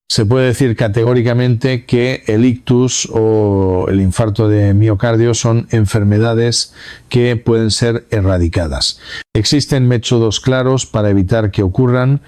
Se puede decir categóricamente que el ictus o el infarto de miocardio son enfermedades que pueden ser erradicadas. Existen métodos claros para evitar que ocurran.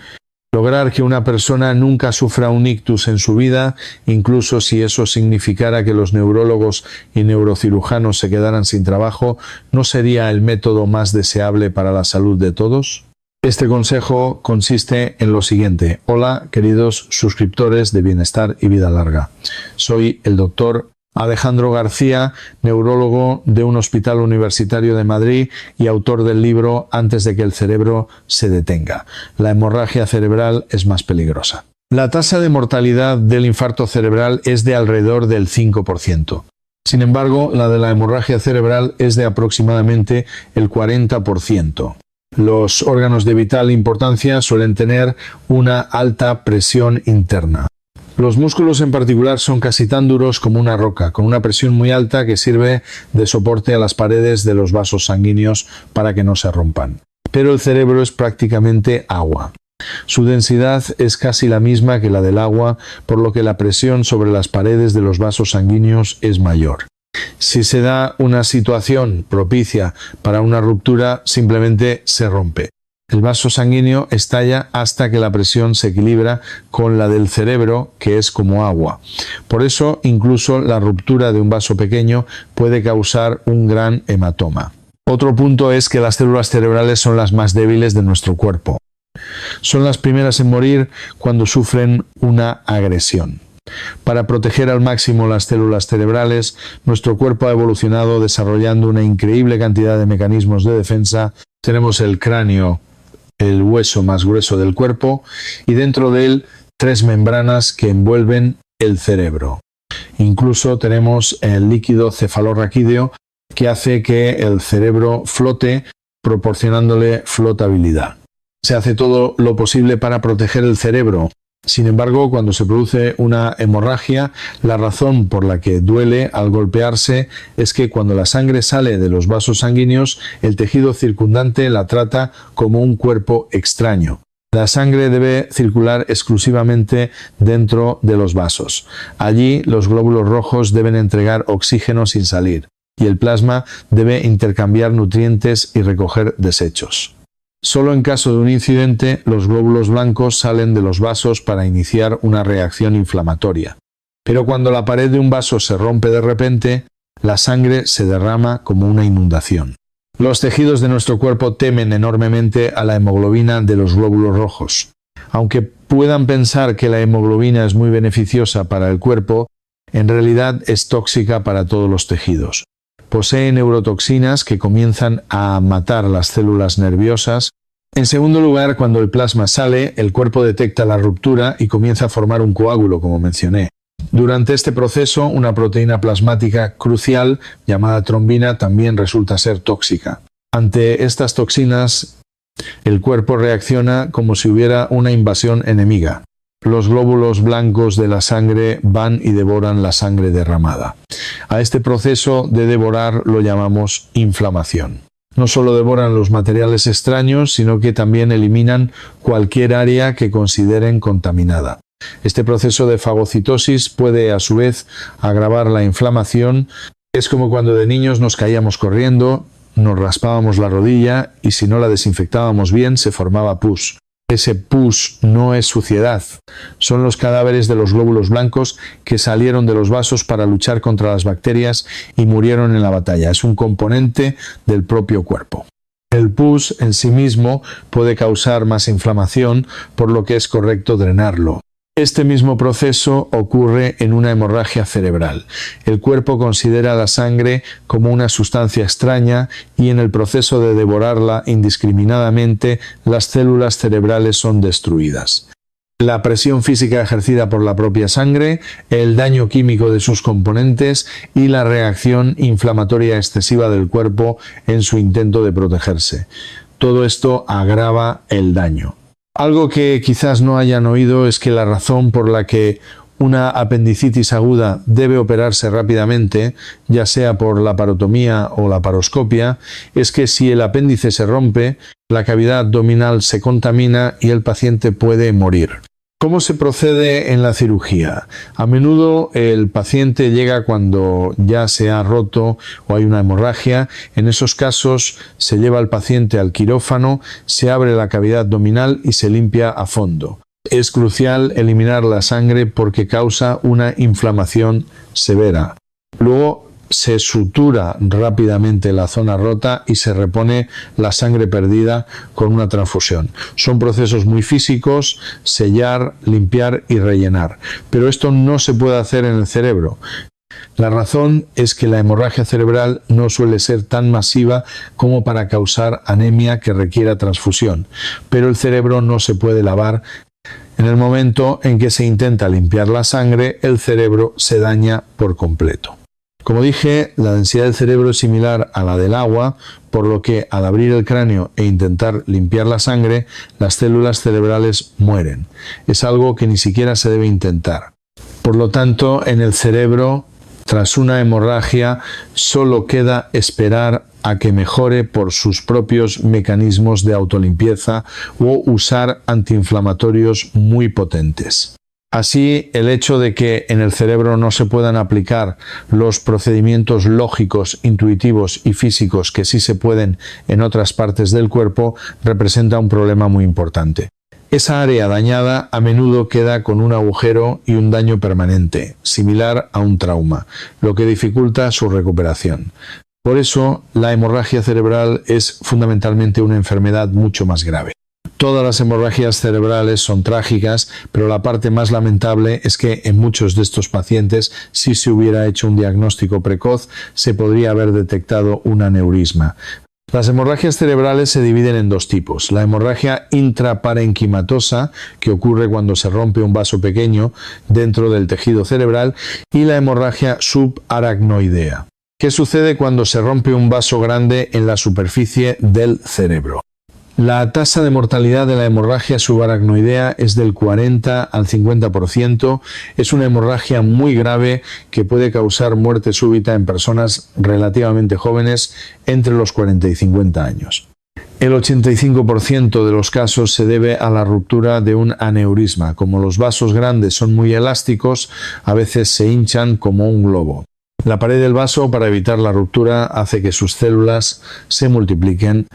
Lograr que una persona nunca sufra un ictus en su vida, incluso si eso significara que los neurólogos y neurocirujanos se quedaran sin trabajo, ¿no sería el método más deseable para la salud de todos? Este consejo consiste en lo siguiente. Hola, queridos suscriptores de Bienestar y Vida Larga. Soy el doctor Alejandro García, neurólogo de un hospital universitario de Madrid y autor del libro Antes de que el cerebro se detenga. La hemorragia cerebral es más peligrosa. La tasa de mortalidad del infarto cerebral es de alrededor del 5%. Sin embargo, la de la hemorragia cerebral es de aproximadamente el 40%. Los órganos de vital importancia suelen tener una alta presión interna. Los músculos en particular son casi tan duros como una roca, con una presión muy alta que sirve de soporte a las paredes de los vasos sanguíneos para que no se rompan. Pero el cerebro es prácticamente agua. Su densidad es casi la misma que la del agua, por lo que la presión sobre las paredes de los vasos sanguíneos es mayor. Si se da una situación propicia para una ruptura, simplemente se rompe. El vaso sanguíneo estalla hasta que la presión se equilibra con la del cerebro, que es como agua. Por eso, incluso la ruptura de un vaso pequeño puede causar un gran hematoma. Otro punto es que las células cerebrales son las más débiles de nuestro cuerpo. Son las primeras en morir cuando sufren una agresión. Para proteger al máximo las células cerebrales, nuestro cuerpo ha evolucionado desarrollando una increíble cantidad de mecanismos de defensa. Tenemos el cráneo, el hueso más grueso del cuerpo, y dentro de él 3 membranas que envuelven el cerebro. Incluso tenemos el líquido cefalorraquídeo que hace que el cerebro flote, proporcionándole flotabilidad. Se hace todo lo posible para proteger el cerebro. Sin embargo, cuando se produce una hemorragia, la razón por la que duele al golpearse es que cuando la sangre sale de los vasos sanguíneos, el tejido circundante la trata como un cuerpo extraño. La sangre debe circular exclusivamente dentro de los vasos. Allí, los glóbulos rojos deben entregar oxígeno sin salir, y el plasma debe intercambiar nutrientes y recoger desechos. Solo en caso de un incidente, los glóbulos blancos salen de los vasos para iniciar una reacción inflamatoria. Pero cuando la pared de un vaso se rompe de repente, la sangre se derrama como una inundación. Los tejidos de nuestro cuerpo temen enormemente a la hemoglobina de los glóbulos rojos. Aunque puedan pensar que la hemoglobina es muy beneficiosa para el cuerpo, en realidad es tóxica para todos los tejidos. Posee neurotoxinas que comienzan a matar las células nerviosas. En segundo lugar, cuando el plasma sale, el cuerpo detecta la ruptura y comienza a formar un coágulo, como mencioné. Durante este proceso, una proteína plasmática crucial, llamada trombina, también resulta ser tóxica. Ante estas toxinas, el cuerpo reacciona como si hubiera una invasión enemiga. Los glóbulos blancos de la sangre van y devoran la sangre derramada. A este proceso de devorar lo llamamos inflamación. No solo devoran los materiales extraños, sino que también eliminan cualquier área que consideren contaminada. Este proceso de fagocitosis puede, a su vez, agravar la inflamación. Es como cuando de niños nos caíamos corriendo, nos raspábamos la rodilla y si no la desinfectábamos bien se formaba pus. Ese pus no es suciedad, son los cadáveres de los glóbulos blancos que salieron de los vasos para luchar contra las bacterias y murieron en la batalla. Es un componente del propio cuerpo. El pus en sí mismo puede causar más inflamación, por lo que es correcto drenarlo. Este mismo proceso ocurre en una hemorragia cerebral. El cuerpo considera la sangre como una sustancia extraña y en el proceso de devorarla indiscriminadamente, las células cerebrales son destruidas. La presión física ejercida por la propia sangre, el daño químico de sus componentes y la reacción inflamatoria excesiva del cuerpo en su intento de protegerse. Todo esto agrava el daño. Algo que quizás no hayan oído es que la razón por la que una apendicitis aguda debe operarse rápidamente, ya sea por laparotomía o laparoscopia, es que si el apéndice se rompe, la cavidad abdominal se contamina y el paciente puede morir. ¿Cómo se procede en la cirugía? A menudo el paciente llega cuando ya se ha roto o hay una hemorragia. En esos casos se lleva al paciente al quirófano, se abre la cavidad abdominal y se limpia a fondo. Es crucial eliminar la sangre porque causa una inflamación severa. Luego se sutura rápidamente la zona rota y se repone la sangre perdida con una transfusión. Son procesos muy físicos: sellar, limpiar y rellenar. Pero esto no se puede hacer en el cerebro. La razón es que la hemorragia cerebral no suele ser tan masiva como para causar anemia que requiera transfusión, pero el cerebro no se puede lavar. En el momento en que se intenta limpiar la sangre, el cerebro se daña por completo. Como dije, la densidad del cerebro es similar a la del agua, por lo que al abrir el cráneo e intentar limpiar la sangre, las células cerebrales mueren. Es algo que ni siquiera se debe intentar. Por lo tanto, en el cerebro, tras una hemorragia, solo queda esperar a que mejore por sus propios mecanismos de autolimpieza o usar antiinflamatorios muy potentes. Así, el hecho de que en el cerebro no se puedan aplicar los procedimientos lógicos, intuitivos y físicos que sí se pueden en otras partes del cuerpo representa un problema muy importante. Esa área dañada a menudo queda con un agujero y un daño permanente, similar a un trauma, lo que dificulta su recuperación. Por eso, la hemorragia cerebral es fundamentalmente una enfermedad mucho más grave. Todas las hemorragias cerebrales son trágicas, pero la parte más lamentable es que en muchos de estos pacientes, si se hubiera hecho un diagnóstico precoz, se podría haber detectado un aneurisma. Las hemorragias cerebrales se dividen en dos tipos: la hemorragia intraparenquimatosa, que ocurre cuando se rompe un vaso pequeño dentro del tejido cerebral, y la hemorragia subaracnoidea. ¿Qué sucede cuando se rompe un vaso grande en la superficie del cerebro? La tasa de mortalidad de la hemorragia subaracnoidea es del 40 al 50%. Es una hemorragia muy grave que puede causar muerte súbita en personas relativamente jóvenes entre los 40 y 50 años. El 85% de los casos se debe a la ruptura de un aneurisma. Como los vasos grandes son muy elásticos, a veces se hinchan como un globo. La pared del vaso, para evitar la ruptura, hace que sus células se multipliquen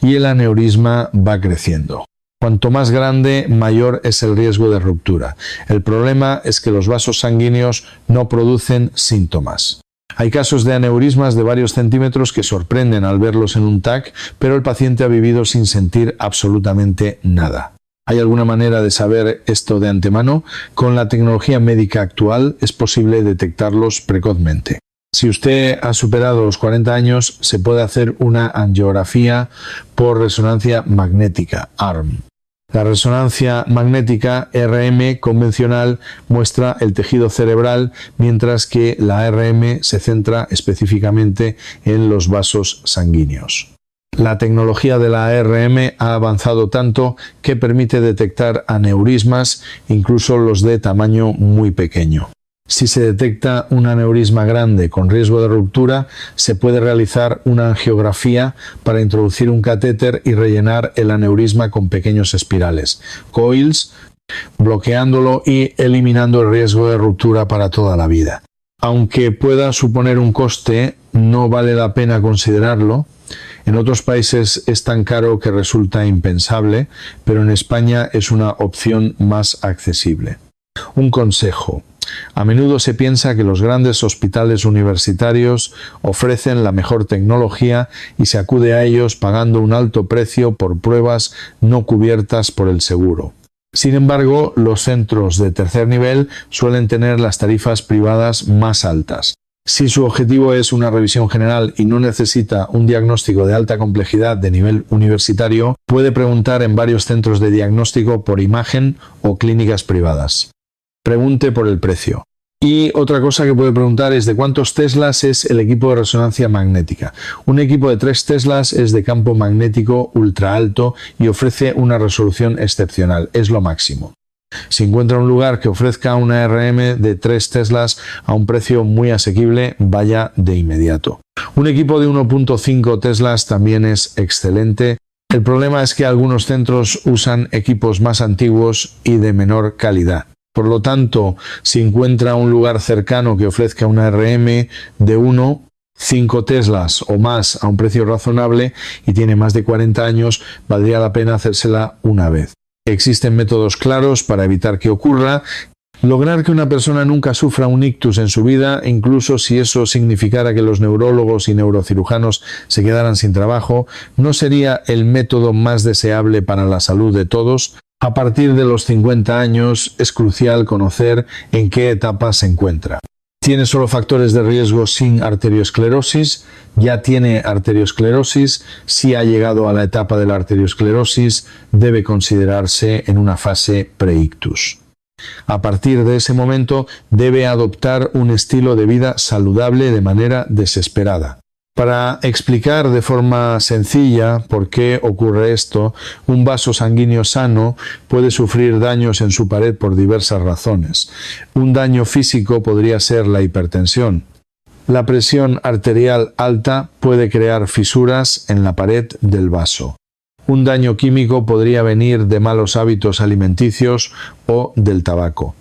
y el aneurisma va creciendo. Cuanto más grande, mayor es el riesgo de ruptura. El problema es que los vasos sanguíneos no producen síntomas. Hay casos de aneurismas de varios centímetros que sorprenden al verlos en un TAC, pero el paciente ha vivido sin sentir absolutamente nada. ¿Hay alguna manera de saber esto de antemano? Con la tecnología médica actual es posible detectarlos precozmente. Si usted ha superado los 40 años, se puede hacer una angiografía por resonancia magnética, ARM. La resonancia magnética RM convencional muestra el tejido cerebral, mientras que la ARM se centra específicamente en los vasos sanguíneos. La tecnología de la ARM ha avanzado tanto que permite detectar aneurismas, incluso los de tamaño muy pequeño. Si se detecta un aneurisma grande con riesgo de ruptura, se puede realizar una angiografía para introducir un catéter y rellenar el aneurisma con pequeños espirales, coils, bloqueándolo y eliminando el riesgo de ruptura para toda la vida. Aunque pueda suponer un coste, no vale la pena considerarlo. En otros países es tan caro que resulta impensable, pero en España es una opción más accesible. Un consejo. A menudo se piensa que los grandes hospitales universitarios ofrecen la mejor tecnología y se acude a ellos pagando un alto precio por pruebas no cubiertas por el seguro. Sin embargo, los centros de tercer nivel suelen tener las tarifas privadas más altas. Si su objetivo es una revisión general y no necesita un diagnóstico de alta complejidad de nivel universitario, puede preguntar en varios centros de diagnóstico por imagen o clínicas privadas. Pregunte por el precio. Y otra cosa que puede preguntar es de cuántos teslas es el equipo de resonancia magnética. Un equipo de 3 teslas es de campo magnético ultra alto y ofrece una resolución excepcional, es lo máximo. Si encuentra un lugar que ofrezca una RM de 3 teslas a un precio muy asequible, vaya de inmediato. Un equipo de 1.5 teslas también es excelente. El problema es que algunos centros usan equipos más antiguos y de menor calidad. Por lo tanto, si encuentra un lugar cercano que ofrezca una RM de 5 Teslas o más a un precio razonable y tiene más de 40 años, valdría la pena hacérsela una vez. Existen métodos claros para evitar que ocurra. Lograr que una persona nunca sufra un ictus en su vida, incluso si eso significara que los neurólogos y neurocirujanos se quedaran sin trabajo, no sería el método más deseable para la salud de todos. A partir de los 50 años es crucial conocer en qué etapa se encuentra. Tiene solo factores de riesgo sin arteriosclerosis, ya tiene arteriosclerosis, si ha llegado a la etapa de la arteriosclerosis, debe considerarse en una fase pre-ictus. A partir de ese momento debe adoptar un estilo de vida saludable de manera desesperada. Para explicar de forma sencilla por qué ocurre esto, un vaso sanguíneo sano puede sufrir daños en su pared por diversas razones. Un daño físico podría ser la hipertensión. La presión arterial alta puede crear fisuras en la pared del vaso. Un daño químico podría venir de malos hábitos alimenticios o del tabaco.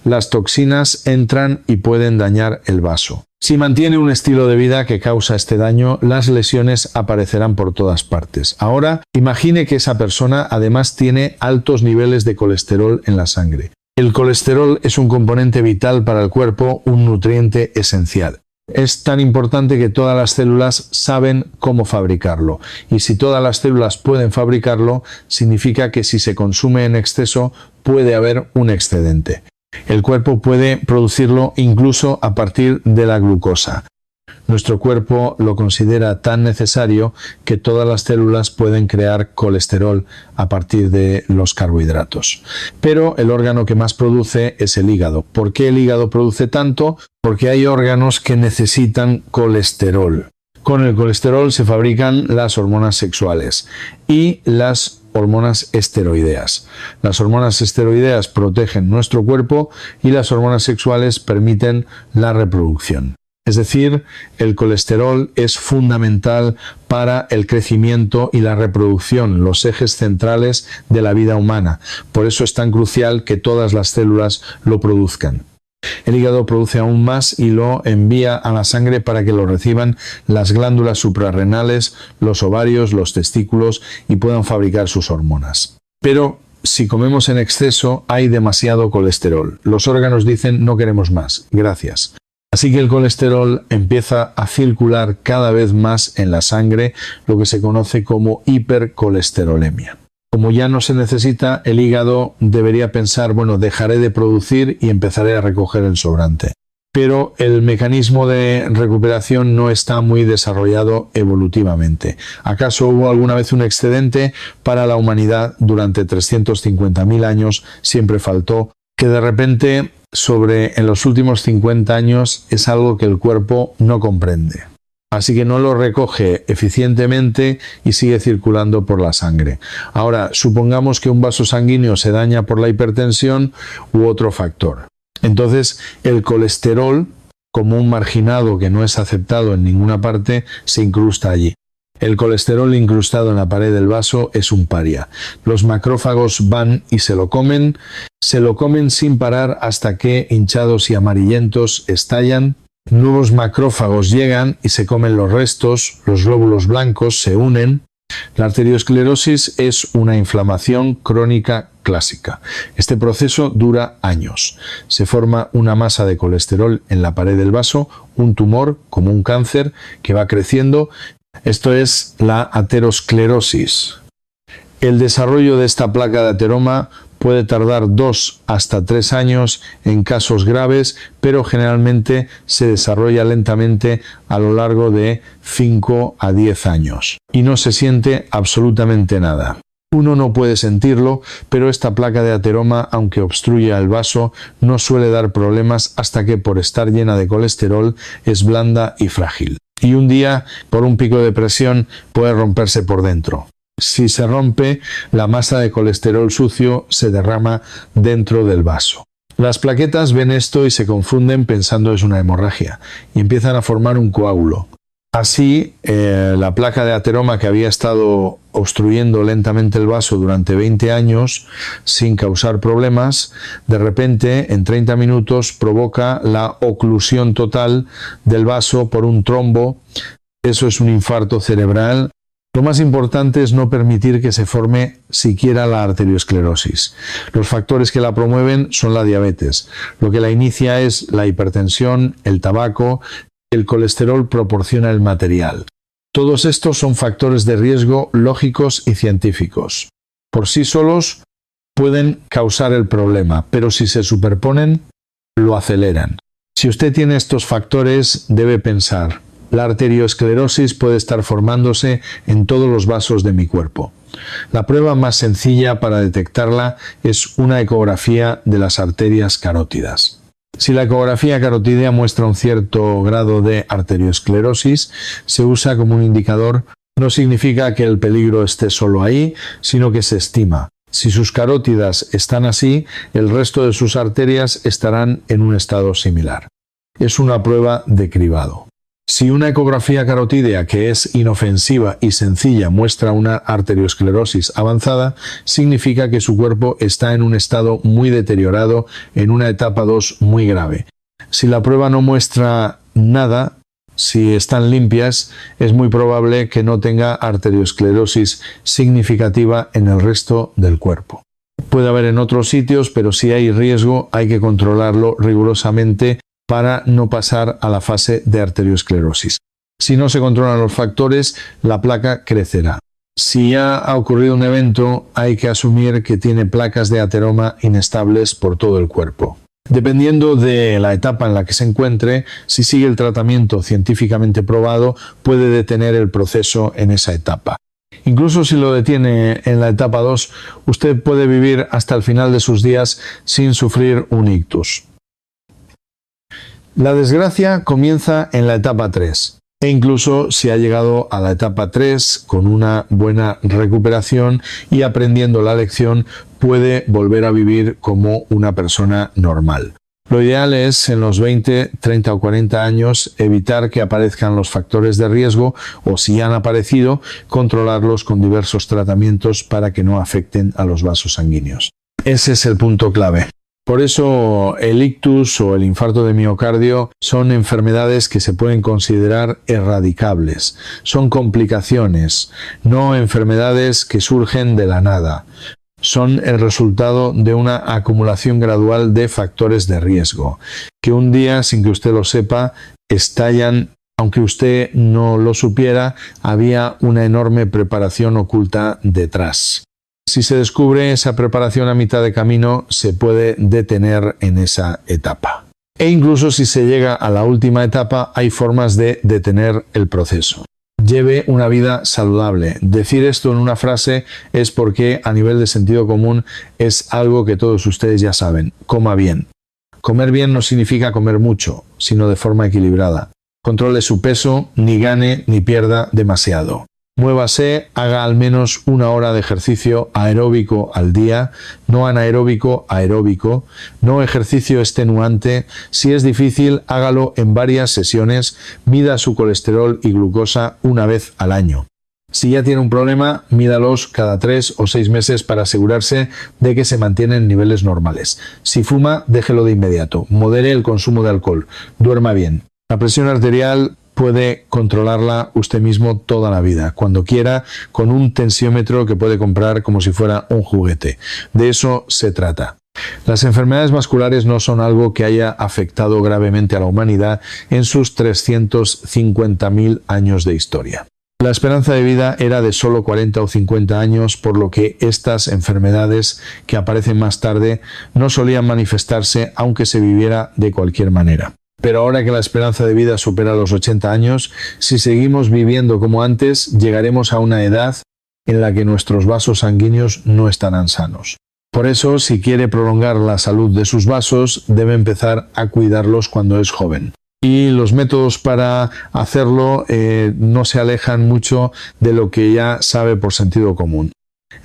Las toxinas entran y pueden dañar el vaso. Si mantiene un estilo de vida que causa este daño, las lesiones aparecerán por todas partes. Ahora, imagine que esa persona además tiene altos niveles de colesterol en la sangre. El colesterol es un componente vital para el cuerpo, un nutriente esencial. Es tan importante que todas las células saben cómo fabricarlo. Y si todas las células pueden fabricarlo, significa que si se consume en exceso, puede haber un excedente. El cuerpo puede producirlo incluso a partir de la glucosa. Nuestro cuerpo lo considera tan necesario que todas las células pueden crear colesterol a partir de los carbohidratos. Pero el órgano que más produce es el hígado. ¿Por qué el hígado produce tanto? Porque hay órganos que necesitan colesterol. Con el colesterol se fabrican las hormonas sexuales y las hormonas esteroideas. Las hormonas esteroideas protegen nuestro cuerpo y las hormonas sexuales permiten la reproducción. Es decir, el colesterol es fundamental para el crecimiento y la reproducción, los ejes centrales de la vida humana. Por eso es tan crucial que todas las células lo produzcan. El hígado produce aún más y lo envía a la sangre para que lo reciban las glándulas suprarrenales, los ovarios, los testículos y puedan fabricar sus hormonas. Pero si comemos en exceso, hay demasiado colesterol. Los órganos dicen no queremos más, gracias. Así que el colesterol empieza a circular cada vez más en la sangre, lo que se conoce como hipercolesterolemia. Como ya no se necesita, el hígado debería pensar, bueno, dejaré de producir y empezaré a recoger el sobrante. Pero el mecanismo de recuperación no está muy desarrollado evolutivamente. ¿Acaso hubo alguna vez un excedente? Para la humanidad durante 350.000 años siempre faltó, que de repente en los últimos 50 años es algo que el cuerpo no comprende. Así que no lo recoge eficientemente y sigue circulando por la sangre. Ahora, supongamos que un vaso sanguíneo se daña por la hipertensión u otro factor. Entonces, el colesterol, como un marginado que no es aceptado en ninguna parte, se incrusta allí. El colesterol incrustado en la pared del vaso es un paria. Los macrófagos van y se lo comen sin parar hasta que, hinchados y amarillentos, estallan. Nuevos macrófagos llegan y se comen los restos, los glóbulos blancos se unen. La arteriosclerosis es una inflamación crónica clásica. Este proceso dura años. Se forma una masa de colesterol en la pared del vaso, un tumor, como un cáncer, que va creciendo. Esto es la aterosclerosis. El desarrollo de esta placa de ateroma puede tardar 2 hasta 3 años en casos graves, pero generalmente se desarrolla lentamente a lo largo de 5 a 10 años. Y no se siente absolutamente nada. Uno no puede sentirlo, pero esta placa de ateroma, aunque obstruya el vaso, no suele dar problemas hasta que, por estar llena de colesterol, es blanda y frágil. Y un día, por un pico de presión, puede romperse por dentro. Si se rompe, la masa de colesterol sucio se derrama dentro del vaso. Las plaquetas ven esto y se confunden pensando es una hemorragia y empiezan a formar un coágulo. Así, la placa de ateroma que había estado obstruyendo lentamente el vaso durante 20 años sin causar problemas, de repente en 30 minutos provoca la oclusión total del vaso por un trombo. Eso es un infarto cerebral. Lo más importante es no permitir que se forme siquiera la arteriosclerosis. Los factores que la promueven son la diabetes. Lo que la inicia es la hipertensión, el tabaco. El colesterol proporciona el material. Todos estos son factores de riesgo lógicos y científicos. Por sí solos pueden causar el problema, pero si se superponen, lo aceleran. Si usted tiene estos factores, debe pensar: la arteriosclerosis puede estar formándose en todos los vasos de mi cuerpo. La prueba más sencilla para detectarla es una ecografía de las arterias carótidas. Si la ecografía carotídea muestra un cierto grado de arteriosclerosis, se usa como un indicador. No significa que el peligro esté solo ahí, sino que se estima. Si sus carótidas están así, el resto de sus arterias estarán en un estado similar. Es una prueba de cribado. Si una ecografía carotídea que es inofensiva y sencilla muestra una arteriosclerosis avanzada, significa que su cuerpo está en un estado muy deteriorado, en una etapa 2 muy grave. Si la prueba no muestra nada, si están limpias, es muy probable que no tenga arteriosclerosis significativa en el resto del cuerpo. Puede haber en otros sitios, pero si hay riesgo, hay que controlarlo rigurosamente para no pasar a la fase de arteriosclerosis. Si no se controlan los factores, la placa crecerá. Si ya ha ocurrido un evento, hay que asumir que tiene placas de ateroma inestables por todo el cuerpo. Dependiendo de la etapa en la que se encuentre, si sigue el tratamiento científicamente probado, puede detener el proceso en esa etapa. Incluso si lo detiene en la etapa 2, usted puede vivir hasta el final de sus días sin sufrir un ictus. La desgracia comienza en la etapa 3 e incluso si ha llegado a la etapa 3 con una buena recuperación y aprendiendo la lección, puede volver a vivir como una persona normal. Lo ideal es en los 20, 30 o 40 años evitar que aparezcan los factores de riesgo o si han aparecido, controlarlos con diversos tratamientos para que no afecten a los vasos sanguíneos. Ese es el punto clave. Por eso el ictus o el infarto de miocardio son enfermedades que se pueden considerar erradicables. Son complicaciones, no enfermedades que surgen de la nada. Son el resultado de una acumulación gradual de factores de riesgo, que un día, sin que usted lo sepa, estallan. Aunque usted no lo supiera, había una enorme preparación oculta detrás. Si se descubre esa preparación a mitad de camino, se puede detener en esa etapa. E incluso si se llega a la última etapa, hay formas de detener el proceso. Lleve una vida saludable. Decir esto en una frase es porque a nivel de sentido común es algo que todos ustedes ya saben. Coma bien. Comer bien no significa comer mucho, sino de forma equilibrada. Controle su peso, ni gane ni pierda demasiado. Muévase, haga al menos 1 hora de ejercicio aeróbico al día, no anaeróbico, aeróbico, no ejercicio extenuante. Si es difícil, hágalo en varias sesiones, mida su colesterol y glucosa una vez al año. Si ya tiene un problema, mídalos cada 3 o 6 meses para asegurarse de que se mantienen en niveles normales. Si fuma, déjelo de inmediato. Modere el consumo de alcohol. Duerma bien. La presión arterial puede controlarla usted mismo toda la vida, cuando quiera, con un tensiómetro que puede comprar como si fuera un juguete. De eso se trata. Las enfermedades vasculares no son algo que haya afectado gravemente a la humanidad en sus 350.000 años de historia. La esperanza de vida era de solo 40 o 50 años, por lo que estas enfermedades que aparecen más tarde no solían manifestarse aunque se viviera de cualquier manera. Pero ahora que la esperanza de vida supera los 80 años, si seguimos viviendo como antes, llegaremos a una edad en la que nuestros vasos sanguíneos no estarán sanos. Por eso, si quiere prolongar la salud de sus vasos, debe empezar a cuidarlos cuando es joven. Y los métodos para hacerlo no se alejan mucho de lo que ya sabe por sentido común.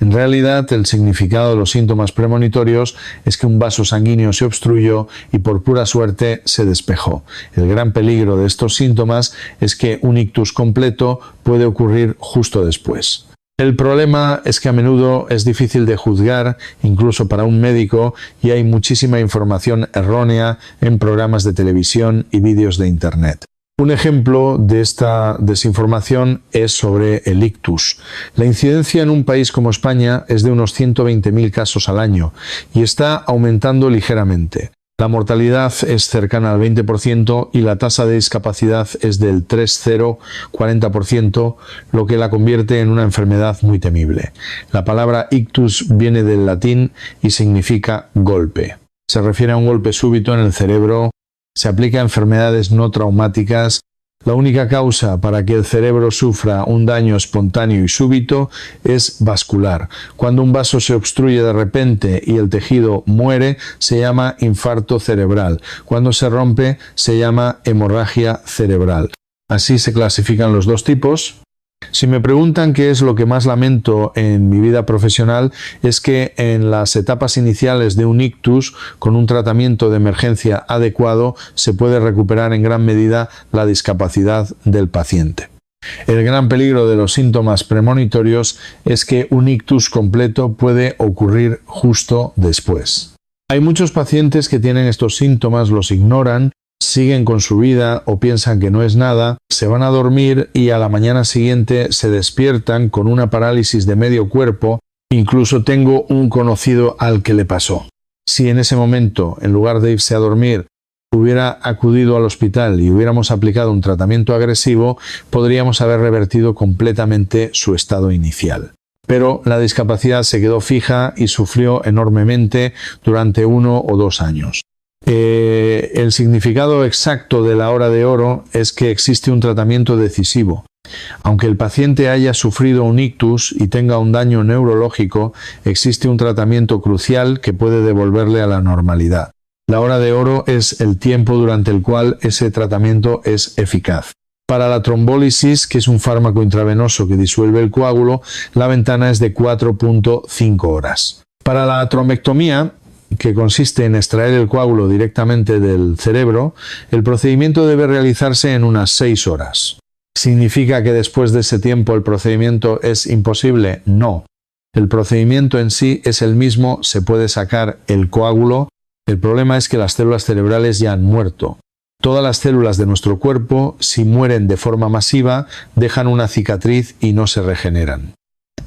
En realidad, el significado de los síntomas premonitorios es que un vaso sanguíneo se obstruyó y por pura suerte se despejó. El gran peligro de estos síntomas es que un ictus completo puede ocurrir justo después. El problema es que a menudo es difícil de juzgar, incluso para un médico, y hay muchísima información errónea en programas de televisión y vídeos de Internet. Un ejemplo de esta desinformación es sobre el ictus. La incidencia en un país como España es de unos 120.000 casos al año y está aumentando ligeramente. La mortalidad es cercana al 20% y la tasa de discapacidad es del 3,040%, lo que la convierte en una enfermedad muy temible. La palabra ictus viene del latín y significa golpe. Se refiere a un golpe súbito en el cerebro. Se aplica a enfermedades no traumáticas. La única causa para que el cerebro sufra un daño espontáneo y súbito es vascular. Cuando un vaso se obstruye de repente y el tejido muere, se llama infarto cerebral. Cuando se rompe, se llama hemorragia cerebral. Así se clasifican los dos tipos. Si me preguntan qué es lo que más lamento en mi vida profesional, es que en las etapas iniciales de un ictus, con un tratamiento de emergencia adecuado, se puede recuperar en gran medida la discapacidad del paciente. El gran peligro de los síntomas premonitorios es que un ictus completo puede ocurrir justo después. Hay muchos pacientes que tienen estos síntomas, los ignoran, siguen con su vida o piensan que no es nada, se van a dormir y a la mañana siguiente se despiertan con una parálisis de medio cuerpo. Incluso tengo un conocido al que le pasó. Si en ese momento, en lugar de irse a dormir, hubiera acudido al hospital y hubiéramos aplicado un tratamiento agresivo, podríamos haber revertido completamente su estado inicial. Pero la discapacidad se quedó fija y sufrió enormemente durante 1 o 2 años. El significado exacto de la hora de oro es que existe un tratamiento decisivo. Aunque el paciente haya sufrido un ictus y tenga un daño neurológico, existe un tratamiento crucial que puede devolverle a la normalidad. La hora de oro es el tiempo durante el cual ese tratamiento es eficaz. Para la trombólisis, que es un fármaco intravenoso que disuelve el coágulo, la ventana es de 4,5 horas. Para la trombectomía, que consiste en extraer el coágulo directamente del cerebro, el procedimiento debe realizarse en unas 6 horas. ¿Significa que después de ese tiempo el procedimiento es imposible? No. El procedimiento en sí es el mismo, se puede sacar el coágulo. El problema es que las células cerebrales ya han muerto. Todas las células de nuestro cuerpo, si mueren de forma masiva, dejan una cicatriz y no se regeneran.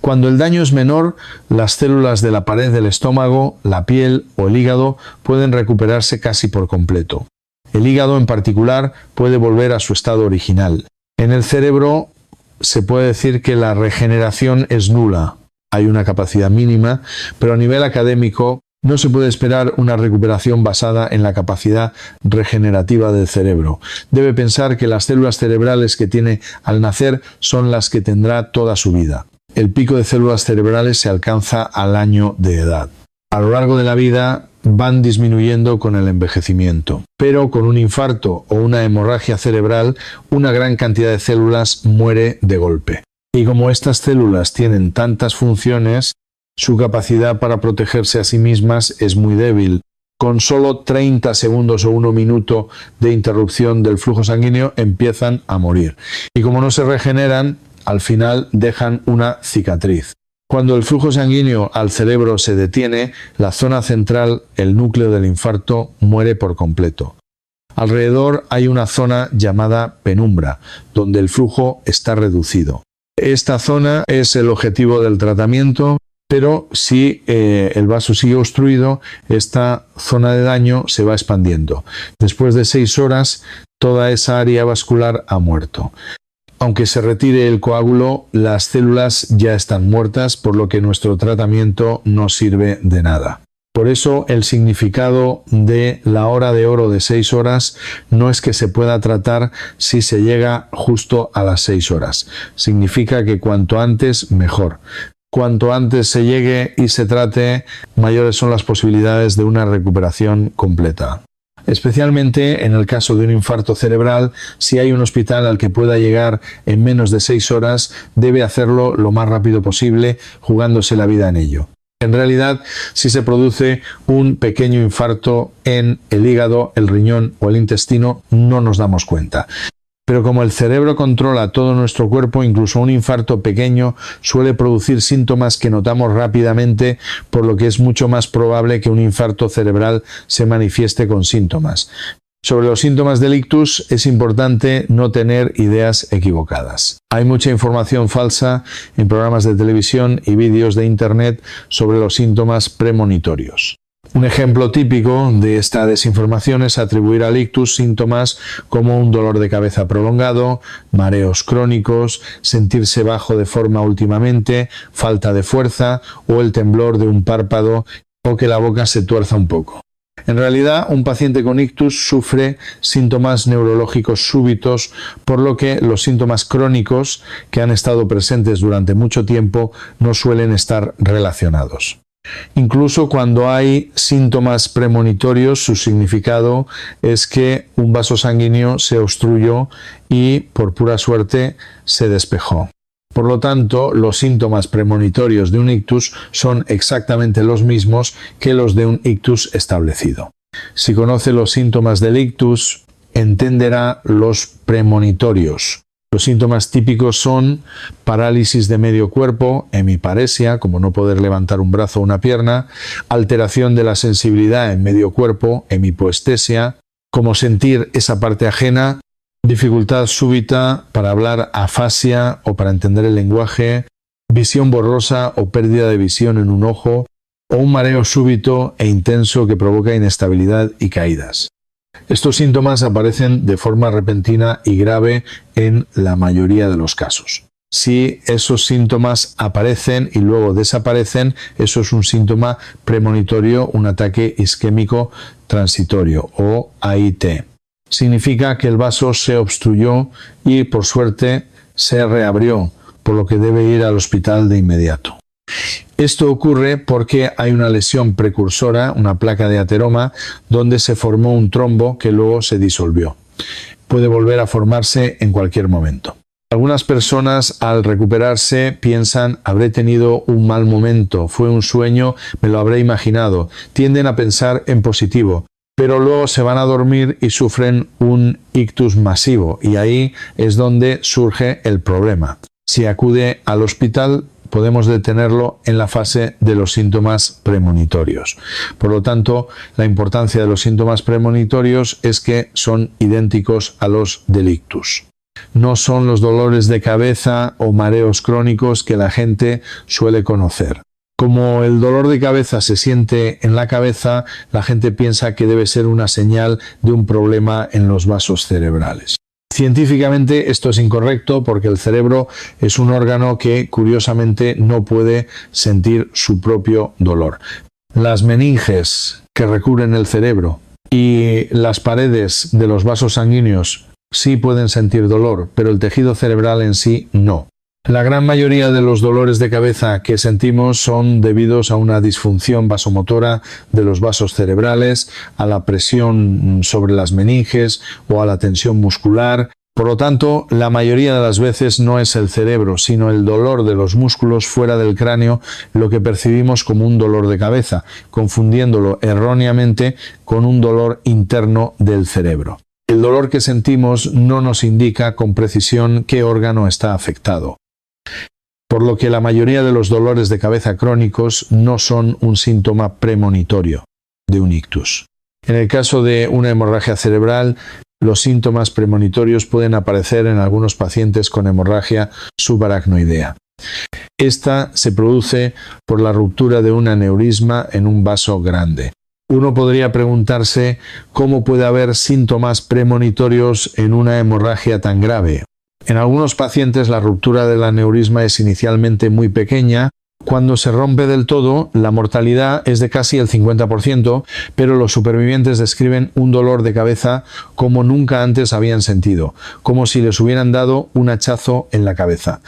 Cuando el daño es menor, las células de la pared del estómago, la piel o el hígado pueden recuperarse casi por completo. El hígado en particular puede volver a su estado original. En el cerebro se puede decir que la regeneración es nula. Hay una capacidad mínima, pero a nivel académico no se puede esperar una recuperación basada en la capacidad regenerativa del cerebro. Debe pensar que las células cerebrales que tiene al nacer son las que tendrá toda su vida. El pico de células cerebrales se alcanza al año de edad. A lo largo de la vida van disminuyendo con el envejecimiento, pero con un infarto o una hemorragia cerebral, una gran cantidad de células muere de golpe. Y como estas células tienen tantas funciones, su capacidad para protegerse a sí mismas es muy débil. Con solo 30 segundos o 1 minuto de interrupción del flujo sanguíneo empiezan a morir. Y como no se regeneran, al final dejan una cicatriz. Cuando el flujo sanguíneo al cerebro se detiene, la zona central, el núcleo del infarto, muere por completo. Alrededor hay una zona llamada penumbra, donde el flujo está reducido. Esta zona es el objetivo del tratamiento, pero si el vaso sigue obstruido, esta zona de daño se va expandiendo. Después de 6 horas, toda esa área vascular ha muerto. Aunque se retire el coágulo, las células ya están muertas, por lo que nuestro tratamiento no sirve de nada. Por eso el significado de la hora de oro de 6 horas no es que se pueda tratar si se llega justo a las 6 horas. Significa que cuanto antes, mejor. Cuanto antes se llegue y se trate, mayores son las posibilidades de una recuperación completa. Especialmente en el caso de un infarto cerebral, si hay un hospital al que pueda llegar en menos de 6 horas, debe hacerlo lo más rápido posible, jugándose la vida en ello. En realidad, si se produce un pequeño infarto en el hígado, el riñón o el intestino, no nos damos cuenta. Pero como el cerebro controla todo nuestro cuerpo, incluso un infarto pequeño suele producir síntomas que notamos rápidamente, por lo que es mucho más probable que un infarto cerebral se manifieste con síntomas. Sobre los síntomas del ictus es importante no tener ideas equivocadas. Hay mucha información falsa en programas de televisión y vídeos de internet sobre los síntomas premonitorios. Un ejemplo típico de esta desinformación es atribuir al ictus síntomas como un dolor de cabeza prolongado, mareos crónicos, sentirse bajo de forma últimamente, falta de fuerza o el temblor de un párpado o que la boca se tuerza un poco. En realidad, un paciente con ictus sufre síntomas neurológicos súbitos, por lo que los síntomas crónicos que han estado presentes durante mucho tiempo no suelen estar relacionados. Incluso cuando hay síntomas premonitorios, su significado es que un vaso sanguíneo se obstruyó y, por pura suerte, se despejó. Por lo tanto, los síntomas premonitorios de un ictus son exactamente los mismos que los de un ictus establecido. Si conoce los síntomas del ictus, entenderá los premonitorios. Los síntomas típicos son parálisis de medio cuerpo, hemiparesia, como no poder levantar un brazo o una pierna, alteración de la sensibilidad en medio cuerpo, hemipoestesia, como sentir esa parte ajena, dificultad súbita para hablar, afasia o para entender el lenguaje, visión borrosa o pérdida de visión en un ojo, o un mareo súbito e intenso que provoca inestabilidad y caídas. Estos síntomas aparecen de forma repentina y grave en la mayoría de los casos. Si esos síntomas aparecen y luego desaparecen, eso es un síntoma premonitorio, un ataque isquémico transitorio o AIT. Significa que el vaso se obstruyó y por suerte se reabrió, por lo que debe ir al hospital de inmediato. Esto ocurre porque hay una lesión precursora, una placa de ateroma, donde se formó un trombo que luego se disolvió. Puede volver a formarse en cualquier momento. Algunas personas al recuperarse piensan: habré tenido un mal momento, fue un sueño, me lo habré imaginado. Tienden a pensar en positivo, pero luego se van a dormir y sufren un ictus masivo, y ahí es donde surge el problema. Si acude al hospital, podemos detenerlo en la fase de los síntomas premonitorios. Por lo tanto, la importancia de los síntomas premonitorios es que son idénticos a los del ictus. No son los dolores de cabeza o mareos crónicos que la gente suele conocer. Como el dolor de cabeza se siente en la cabeza, la gente piensa que debe ser una señal de un problema en los vasos cerebrales. Científicamente esto es incorrecto porque el cerebro es un órgano que curiosamente no puede sentir su propio dolor. Las meninges que recubren el cerebro y las paredes de los vasos sanguíneos sí pueden sentir dolor, pero el tejido cerebral en sí no. La gran mayoría de los dolores de cabeza que sentimos son debidos a una disfunción vasomotora de los vasos cerebrales, a la presión sobre las meninges o a la tensión muscular. Por lo tanto, la mayoría de las veces no es el cerebro, sino el dolor de los músculos fuera del cráneo lo que percibimos como un dolor de cabeza, confundiéndolo erróneamente con un dolor interno del cerebro. El dolor que sentimos no nos indica con precisión qué órgano está afectado, por lo que la mayoría de los dolores de cabeza crónicos no son un síntoma premonitorio de un ictus. En el caso de una hemorragia cerebral, los síntomas premonitorios pueden aparecer en algunos pacientes con hemorragia subaracnoidea. Esta se produce por la ruptura de un aneurisma en un vaso grande. Uno podría preguntarse cómo puede haber síntomas premonitorios en una hemorragia tan grave. En algunos pacientes la ruptura del aneurisma es inicialmente muy pequeña. Cuando se rompe del todo, la mortalidad es de casi el 50%, pero los supervivientes describen un dolor de cabeza como nunca antes habían sentido, como si les hubieran dado un hachazo en la cabeza.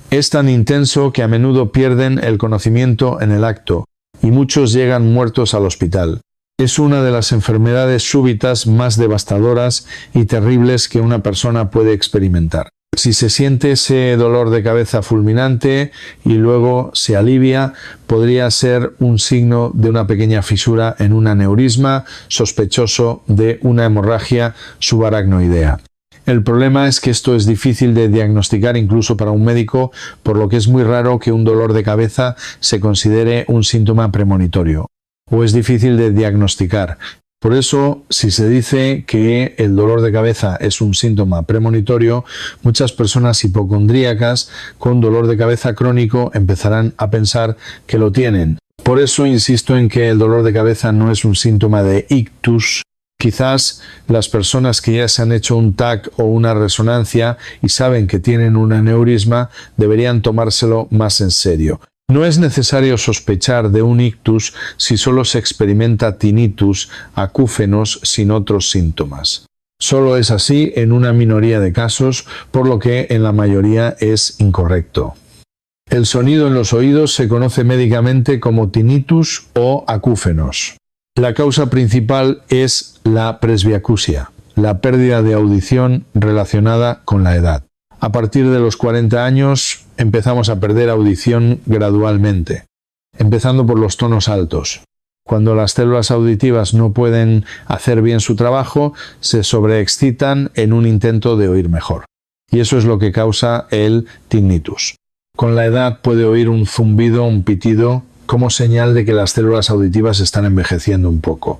Es tan intenso que a menudo pierden el conocimiento en el acto, y muchos llegan muertos al hospital. Es una de las enfermedades súbitas más devastadoras y terribles que una persona puede experimentar. Si se siente ese dolor de cabeza fulminante y luego se alivia, podría ser un signo de una pequeña fisura en un aneurisma sospechoso de una hemorragia subaracnoidea. El problema es que esto es difícil de diagnosticar incluso para un médico, por lo que es muy raro que un dolor de cabeza se considere un síntoma premonitorio, o es difícil de diagnosticar. Por eso, si se dice que el dolor de cabeza es un síntoma premonitorio, muchas personas hipocondríacas con dolor de cabeza crónico empezarán a pensar que lo tienen. Por eso insisto en que el dolor de cabeza no es un síntoma de ictus. Quizás las personas que ya se han hecho un TAC o una resonancia y saben que tienen un aneurisma deberían tomárselo más en serio. No es necesario sospechar de un ictus si solo se experimenta tinnitus acúfenos sin otros síntomas. Solo es así en una minoría de casos, por lo que en la mayoría es incorrecto. El sonido en los oídos se conoce médicamente como tinnitus o acúfenos. La causa principal es la presbiacusia, la pérdida de audición relacionada con la edad. A partir de los 40 años empezamos a perder audición gradualmente, empezando por los tonos altos. Cuando las células auditivas no pueden hacer bien su trabajo, se sobreexcitan en un intento de oír mejor. Y eso es lo que causa el tinnitus. Con la edad puede oír un zumbido, un pitido, como señal de que las células auditivas están envejeciendo un poco.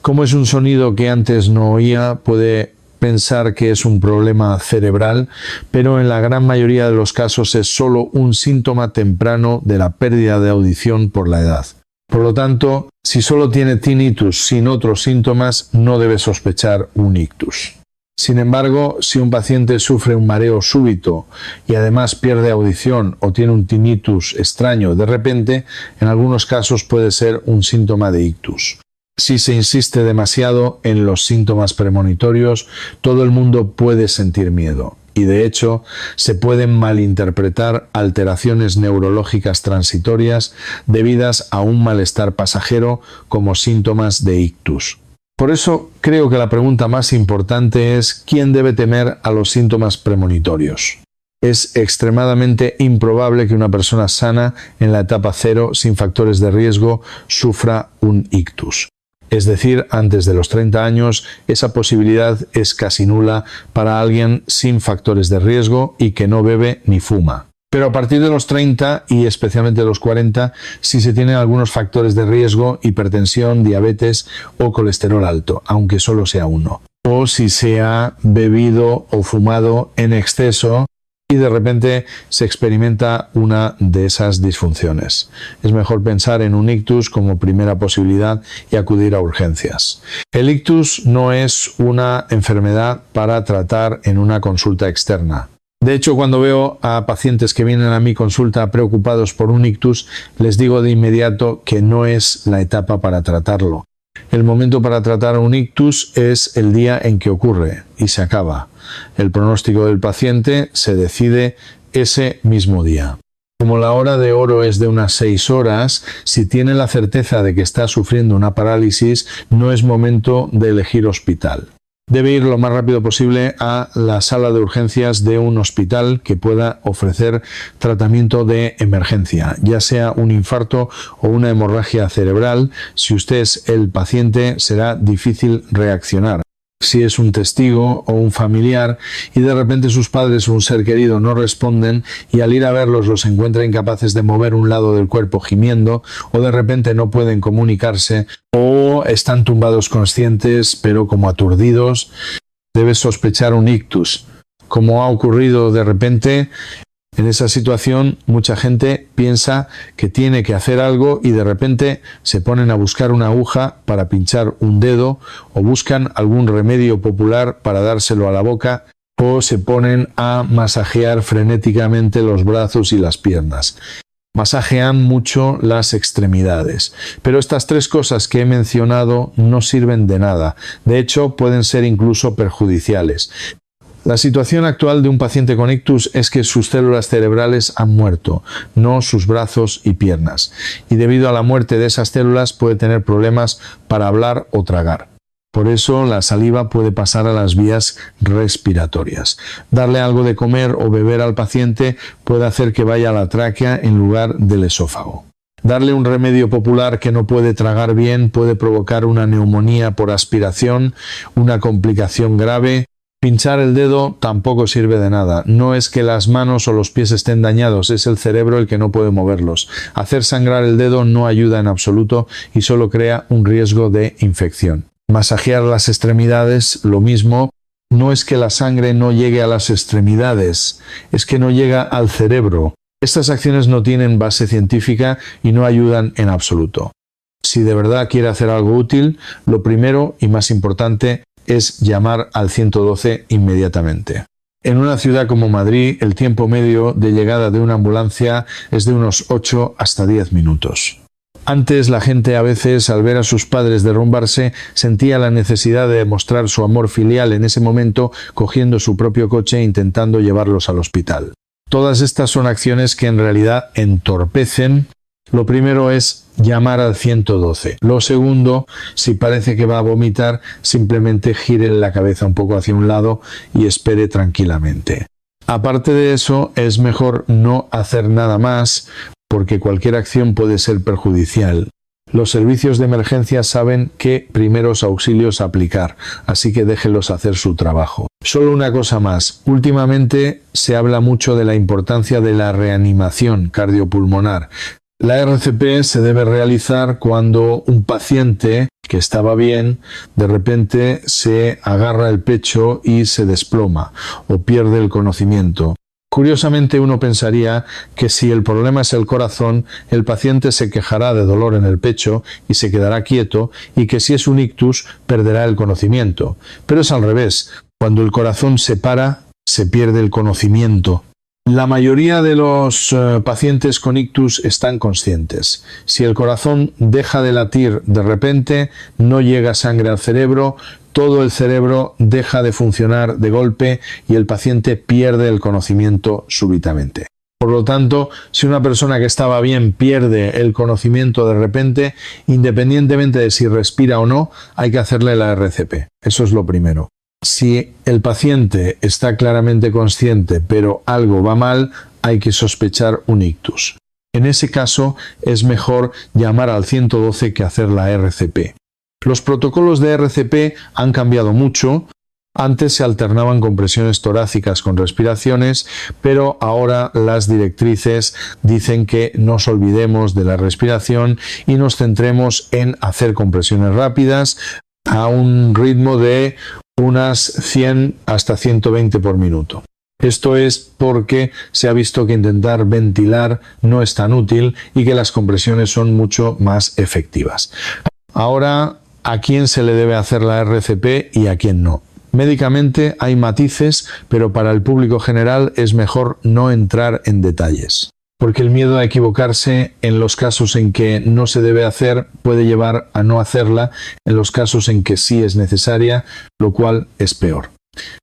Como es un sonido que antes no oía, puede pensar que es un problema cerebral, pero en la gran mayoría de los casos es solo un síntoma temprano de la pérdida de audición por la edad. Por lo tanto, si solo tiene tinnitus sin otros síntomas, no debe sospechar un ictus. Sin embargo, si un paciente sufre un mareo súbito y además pierde audición o tiene un tinnitus extraño de repente, en algunos casos puede ser un síntoma de ictus. Si se insiste demasiado en los síntomas premonitorios, todo el mundo puede sentir miedo y de hecho se pueden malinterpretar alteraciones neurológicas transitorias debidas a un malestar pasajero como síntomas de ictus. Por eso creo que la pregunta más importante es ¿quién debe temer a los síntomas premonitorios? Es extremadamente improbable que una persona sana en la etapa 0 sin factores de riesgo sufra un ictus. Es decir, antes de los 30 años, esa posibilidad es casi nula para alguien sin factores de riesgo y que no bebe ni fuma. Pero a partir de los 30 y especialmente de los 40, si se tienen algunos factores de riesgo, hipertensión, diabetes o colesterol alto, aunque solo sea uno. O si se ha bebido o fumado en exceso y de repente se experimenta una de esas disfunciones. Es mejor pensar en un ictus como primera posibilidad y acudir a urgencias. El ictus no es una enfermedad para tratar en una consulta externa. De hecho, cuando veo a pacientes que vienen a mi consulta preocupados por un ictus, les digo de inmediato que no es la etapa para tratarlo. El momento para tratar un ictus es el día en que ocurre y se acaba. El pronóstico del paciente se decide ese mismo día. Como la hora de oro es de unas 6 horas, si tiene la certeza de que está sufriendo una parálisis, no es momento de elegir hospital. Debe ir lo más rápido posible a la sala de urgencias de un hospital que pueda ofrecer tratamiento de emergencia, ya sea un infarto o una hemorragia cerebral. Si usted es el paciente, será difícil reaccionar. Si es un testigo o un familiar y de repente sus padres o un ser querido no responden y al ir a verlos los encuentra incapaces de mover un lado del cuerpo gimiendo o de repente no pueden comunicarse o están tumbados conscientes pero como aturdidos, debe sospechar un ictus. Como ha ocurrido de repente, en esa situación mucha gente piensa que tiene que hacer algo y de repente se ponen a buscar una aguja para pinchar un dedo o buscan algún remedio popular para dárselo a la boca o se ponen a masajear frenéticamente los brazos y las piernas. Masajean mucho las extremidades. Pero estas 3 cosas que he mencionado no sirven de nada. De hecho, pueden ser incluso perjudiciales. La situación actual de un paciente con ictus es que sus células cerebrales han muerto, no sus brazos y piernas, y debido a la muerte de esas células puede tener problemas para hablar o tragar. Por eso la saliva puede pasar a las vías respiratorias. Darle algo de comer o beber al paciente puede hacer que vaya a la tráquea en lugar del esófago. Darle un remedio popular que no puede tragar bien puede provocar una neumonía por aspiración, una complicación grave. Pinchar el dedo tampoco sirve de nada. No es que las manos o los pies estén dañados, es el cerebro el que no puede moverlos. Hacer sangrar el dedo no ayuda en absoluto y solo crea un riesgo de infección. Masajear las extremidades, lo mismo. No es que la sangre no llegue a las extremidades, es que no llega al cerebro. Estas acciones no tienen base científica y no ayudan en absoluto. Si de verdad quiere hacer algo útil, lo primero y más importante es llamar al 112 inmediatamente. En una ciudad como Madrid, el tiempo medio de llegada de una ambulancia es de unos 8 hasta 10 minutos. Antes la gente a veces, al ver a sus padres derrumbarse, sentía la necesidad de demostrar su amor filial en ese momento, cogiendo su propio coche e intentando llevarlos al hospital. Todas estas son acciones que en realidad entorpecen. Lo primero es llamar al 112. Lo segundo, si parece que va a vomitar, simplemente gire la cabeza un poco hacia un lado y espere tranquilamente. Aparte de eso, es mejor no hacer nada más, porque cualquier acción puede ser perjudicial. Los servicios de emergencia saben qué primeros auxilios aplicar, así que déjenlos hacer su trabajo. Solo una cosa más. Últimamente se habla mucho de la importancia de la reanimación cardiopulmonar. La RCP se debe realizar cuando un paciente que estaba bien, de repente se agarra el pecho y se desploma o pierde el conocimiento. Curiosamente uno pensaría que si el problema es el corazón, el paciente se quejará de dolor en el pecho y se quedará quieto, y que si es un ictus perderá el conocimiento. Pero es al revés. Cuando el corazón se para, se pierde el conocimiento. La mayoría de los pacientes con ictus están conscientes. Si el corazón deja de latir de repente, no llega sangre al cerebro, todo el cerebro deja de funcionar de golpe y el paciente pierde el conocimiento súbitamente. Por lo tanto, si una persona que estaba bien pierde el conocimiento de repente, independientemente de si respira o no, hay que hacerle la RCP. Eso es lo primero. Si el paciente está claramente consciente pero algo va mal, hay que sospechar un ictus. En ese caso es mejor llamar al 112 que hacer la RCP. Los protocolos de RCP han cambiado mucho. Antes se alternaban compresiones torácicas con respiraciones, pero ahora las directrices dicen que nos olvidemos de la respiración y nos centremos en hacer compresiones rápidas a un ritmo de unas 100 hasta 120 por minuto. Esto es porque se ha visto que intentar ventilar no es tan útil y que las compresiones son mucho más efectivas. Ahora, ¿a quién se le debe hacer la RCP y a quién no? Médicamente hay matices, pero para el público general es mejor no entrar en detalles, porque el miedo a equivocarse en los casos en que no se debe hacer puede llevar a no hacerla en los casos en que sí es necesaria, lo cual es peor.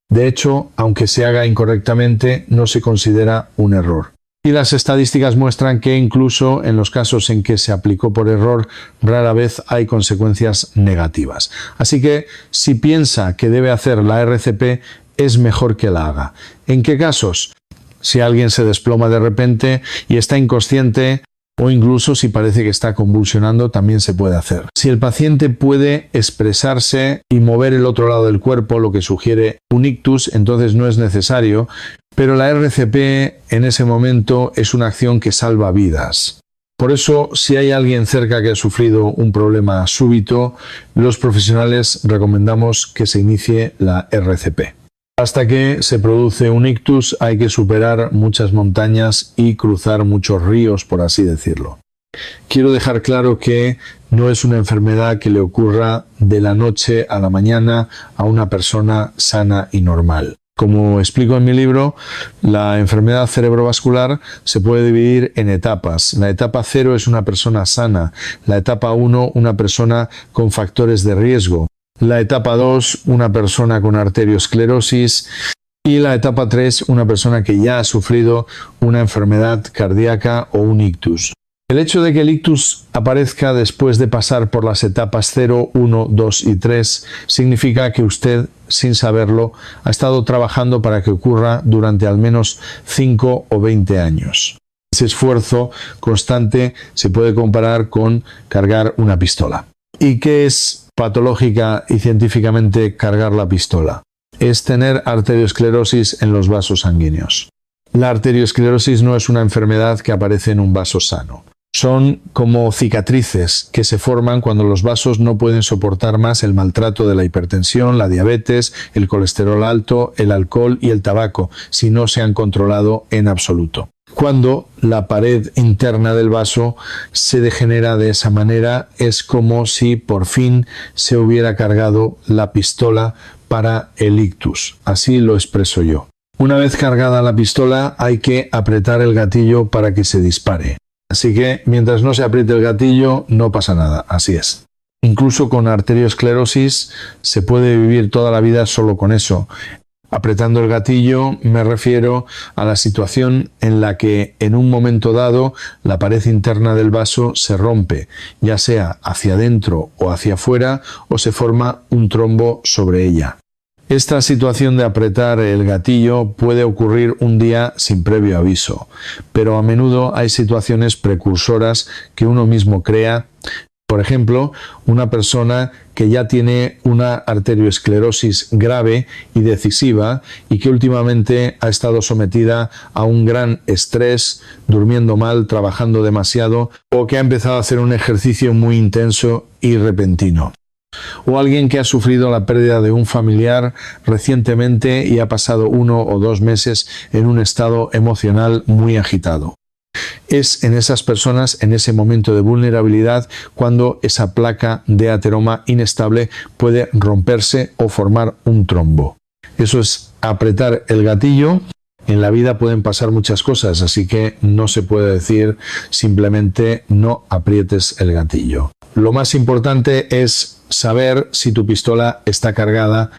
De hecho, aunque se haga incorrectamente, no se considera un error. Y las estadísticas muestran que incluso en los casos en que se aplicó por error, rara vez hay consecuencias negativas. Así que, si piensa que debe hacer la RCP, es mejor que la haga. ¿En qué casos? Si alguien se desploma de repente y está inconsciente, o incluso si parece que está convulsionando, también se puede hacer. Si el paciente puede expresarse y mover el otro lado del cuerpo, lo que sugiere un ictus, entonces no es necesario, pero la RCP en ese momento es una acción que salva vidas. Por eso, si hay alguien cerca que ha sufrido un problema súbito, los profesionales recomendamos que se inicie la RCP. Hasta que se produce un ictus hay que superar muchas montañas y cruzar muchos ríos, por así decirlo. Quiero dejar claro que no es una enfermedad que le ocurra de la noche a la mañana a una persona sana y normal. Como explico en mi libro, la enfermedad cerebrovascular se puede dividir en etapas. La etapa 0 es una persona sana, la etapa 1 una persona con factores de riesgo, la etapa 2 una persona con arteriosclerosis Y la etapa 3, una persona que ya ha sufrido una enfermedad cardíaca o un ictus. El hecho de que el ictus aparezca después de pasar por las etapas 0, 1, 2 y 3 significa que usted, sin saberlo, ha estado trabajando para que ocurra durante al menos 5 o 20 años. Ese esfuerzo constante se puede comparar con cargar una pistola. ¿Y qué es patológica y científicamente cargar la pistola? Es tener arteriosclerosis en los vasos sanguíneos. La arteriosclerosis no es una enfermedad que aparece en un vaso sano. Son como cicatrices que se forman cuando los vasos no pueden soportar más el maltrato de la hipertensión, la diabetes, el colesterol alto, el alcohol y el tabaco, si no se han controlado en absoluto. Cuando la pared interna del vaso se degenera de esa manera, es como si por fin se hubiera cargado la pistola para el ictus. Así lo expreso yo. Una vez cargada la pistola, hay que apretar el gatillo para que se dispare. Así que mientras no se apriete el gatillo, no pasa nada. Así es. Incluso con arteriosclerosis se puede vivir toda la vida solo con eso. Apretando el gatillo me refiero a la situación en la que en un momento dado la pared interna del vaso se rompe, ya sea hacia adentro o hacia afuera, o se forma un trombo sobre ella. Esta situación de apretar el gatillo puede ocurrir un día sin previo aviso, pero a menudo hay situaciones precursoras que uno mismo crea. Por ejemplo, una persona que ya tiene una arteriosclerosis grave y decisiva y que últimamente ha estado sometida a un gran estrés, durmiendo mal, trabajando demasiado, o que ha empezado a hacer un ejercicio muy intenso y repentino. O alguien que ha sufrido la pérdida de un familiar recientemente y ha pasado 1 o 2 meses en un estado emocional muy agitado. Es en esas personas, en ese momento de vulnerabilidad, cuando esa placa de ateroma inestable puede romperse o formar un trombo. Eso es apretar el gatillo. En la vida pueden pasar muchas cosas, así que no se puede decir simplemente no aprietes el gatillo. Lo más importante es saber si tu pistola está cargada,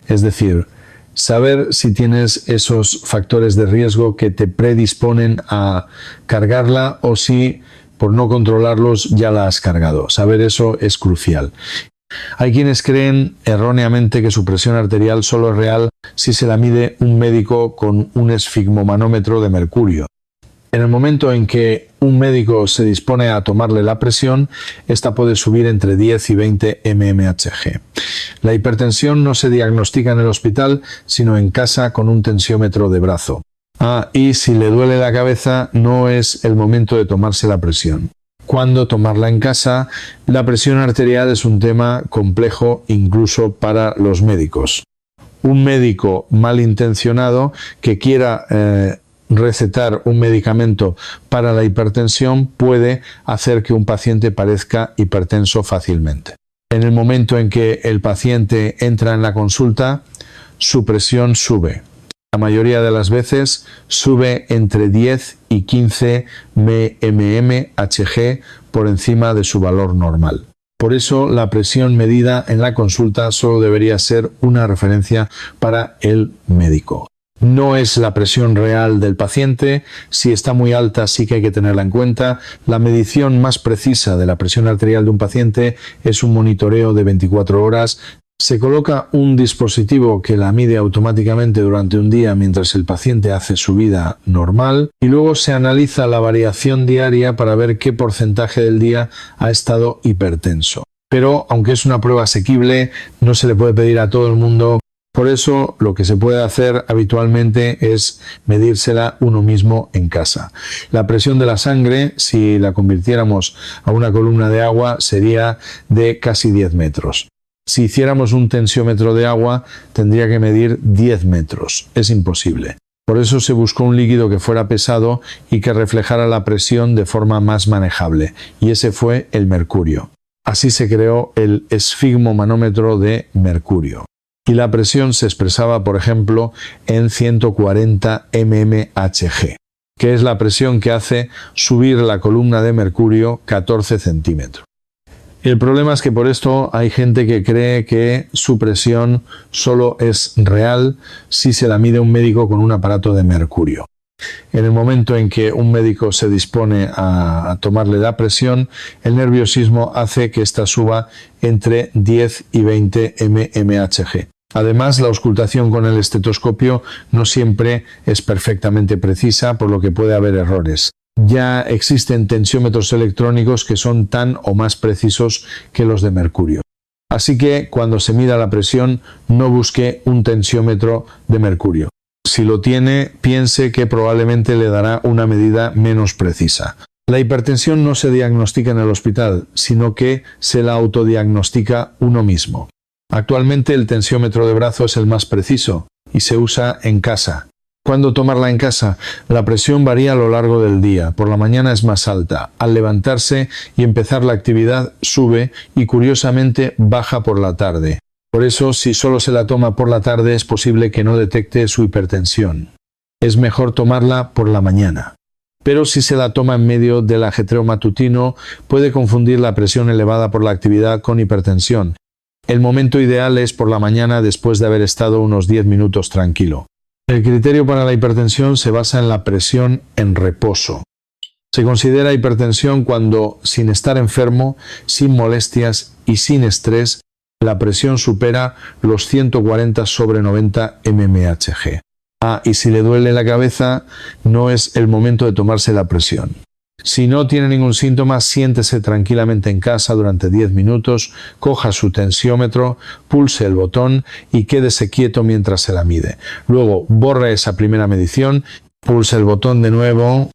es decir, saber si tienes esos factores de riesgo que te predisponen a cargarla o si por no controlarlos ya la has cargado. Saber eso es crucial. Hay quienes creen erróneamente que su presión arterial solo es real si se la mide un médico con un esfigmomanómetro de mercurio. En el momento en que un médico se dispone a tomarle la presión, esta puede subir entre 10 y 20 mmHg. La hipertensión no se diagnostica en el hospital, sino en casa con un tensiómetro de brazo. Y si le duele la cabeza, no es el momento de tomarse la presión. ¿Cuándo tomarla en casa? La presión arterial es un tema complejo incluso para los médicos. Un médico malintencionado que quiera recetar un medicamento para la hipertensión puede hacer que un paciente parezca hipertenso fácilmente. En el momento en que el paciente entra en la consulta, su presión sube. La mayoría de las veces sube entre 10 y 15 mmHg por encima de su valor normal. Por eso la presión medida en la consulta solo debería ser una referencia para el médico. No es la presión real del paciente. Si está muy alta sí que hay que tenerla en cuenta. La medición más precisa de la presión arterial de un paciente es un monitoreo de 24 horas. Se coloca un dispositivo que la mide automáticamente durante un día mientras el paciente hace su vida normal y luego se analiza la variación diaria para ver qué porcentaje del día ha estado hipertenso. Pero aunque es una prueba asequible, no se le puede pedir a todo el mundo. Por eso lo que se puede hacer habitualmente es medírsela uno mismo en casa. La presión de la sangre, si la convirtiéramos a una columna de agua, sería de casi 10 metros. Si hiciéramos un tensiómetro de agua, tendría que medir 10 metros. Es imposible. Por eso se buscó un líquido que fuera pesado y que reflejara la presión de forma más manejable, y ese fue el mercurio. Así se creó el esfigmomanómetro de mercurio. Y la presión se expresaba, por ejemplo, en 140 mmHg, que es la presión que hace subir la columna de mercurio 14 centímetros. El problema es que por esto hay gente que cree que su presión solo es real si se la mide un médico con un aparato de mercurio. En el momento en que un médico se dispone a tomarle la presión, el nerviosismo hace que ésta suba entre 10 y 20 mmHg. Además, la auscultación con el estetoscopio no siempre es perfectamente precisa, por lo que puede haber errores. Ya existen tensiómetros electrónicos que son tan o más precisos que los de mercurio. Así que cuando se mida la presión, no busque un tensiómetro de mercurio. Si lo tiene, piense que probablemente le dará una medida menos precisa. La hipertensión no se diagnostica en el hospital, sino que se la autodiagnostica uno mismo. Actualmente el tensiómetro de brazo es el más preciso y se usa en casa. ¿Cuándo tomarla en casa? La presión varía a lo largo del día. Por la mañana es más alta. Al levantarse y empezar la actividad sube y curiosamente baja por la tarde. Por eso, si solo se la toma por la tarde, es posible que no detecte su hipertensión. Es mejor tomarla por la mañana. Pero si se la toma en medio del ajetreo matutino, puede confundir la presión elevada por la actividad con hipertensión. El momento ideal es por la mañana después de haber estado unos 10 minutos tranquilo. El criterio para la hipertensión se basa en la presión en reposo. Se considera hipertensión cuando, sin estar enfermo, sin molestias y sin estrés, la presión supera los 140/90 mmHg. Y si le duele la cabeza, no es el momento de tomarse la presión. Si no tiene ningún síntoma, siéntese tranquilamente en casa durante 10 minutos, coja su tensiómetro, pulse el botón y quédese quieto mientras se la mide. Luego borre esa primera medición, pulse el botón de nuevo.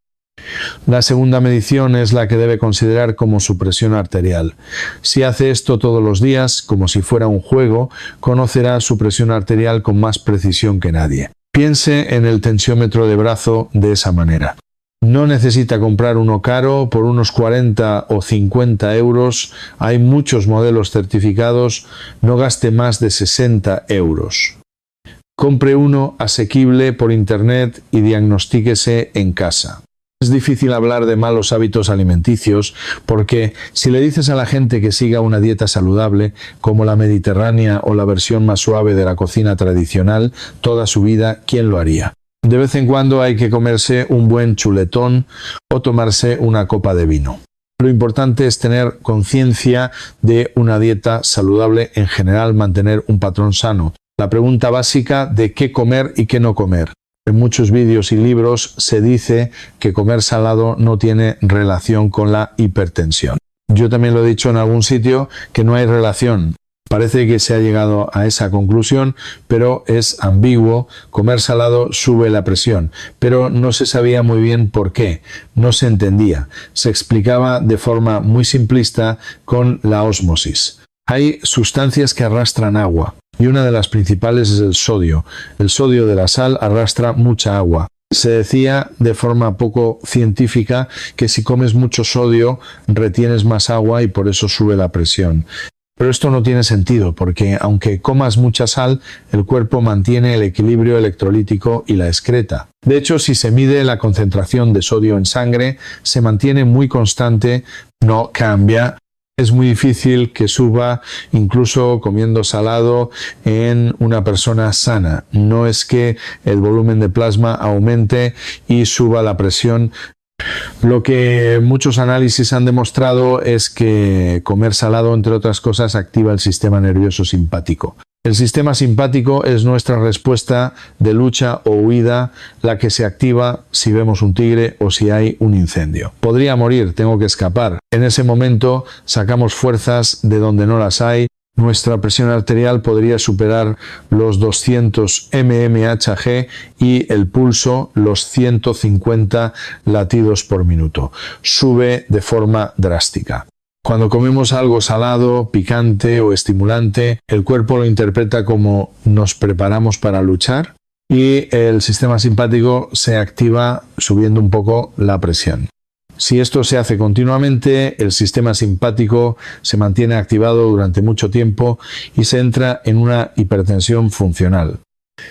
La segunda medición es la que debe considerar como su presión arterial. Si hace esto todos los días, como si fuera un juego, conocerá su presión arterial con más precisión que nadie. Piense en el tensiómetro de brazo de esa manera. No necesita comprar uno caro, por unos 40 o 50 euros. Hay muchos modelos certificados, no gaste más de 60 euros. Compre uno asequible por internet y diagnostíquese en casa. Es difícil hablar de malos hábitos alimenticios porque si le dices a la gente que siga una dieta saludable, como la mediterránea o la versión más suave de la cocina tradicional, toda su vida, ¿quién lo haría? De vez en cuando hay que comerse un buen chuletón o tomarse una copa de vino. Lo importante es tener conciencia de una dieta saludable, en general mantener un patrón sano. La pregunta básica de qué comer y qué no comer. En muchos vídeos y libros se dice que comer salado no tiene relación con la hipertensión. Yo también lo he dicho en algún sitio que no hay relación. Parece que se ha llegado a esa conclusión, pero es ambiguo. Comer salado sube la presión, pero no se sabía muy bien por qué, no se entendía. Se explicaba de forma muy simplista con la ósmosis. Hay sustancias que arrastran agua y una de las principales es el sodio. El sodio de la sal arrastra mucha agua. Se decía de forma poco científica que si comes mucho sodio retienes más agua y por eso sube la presión. Pero esto no tiene sentido porque aunque comas mucha sal, el cuerpo mantiene el equilibrio electrolítico y la excreta. De hecho, si se mide la concentración de sodio en sangre, se mantiene muy constante, no cambia. Es muy difícil que suba incluso comiendo salado en una persona sana. No es que el volumen de plasma aumente y suba la presión. Lo que muchos análisis han demostrado es que comer salado, entre otras cosas, activa el sistema nervioso simpático. El sistema simpático es nuestra respuesta de lucha o huida, la que se activa si vemos un tigre o si hay un incendio. Podría morir, tengo que escapar. En ese momento sacamos fuerzas de donde no las hay. Nuestra presión arterial podría superar los 200 mmHg y el pulso los 150 latidos por minuto. Sube de forma drástica. Cuando comemos algo salado, picante o estimulante, el cuerpo lo interpreta como nos preparamos para luchar y el sistema simpático se activa subiendo un poco la presión. Si esto se hace continuamente, el sistema simpático se mantiene activado durante mucho tiempo y se entra en una hipertensión funcional.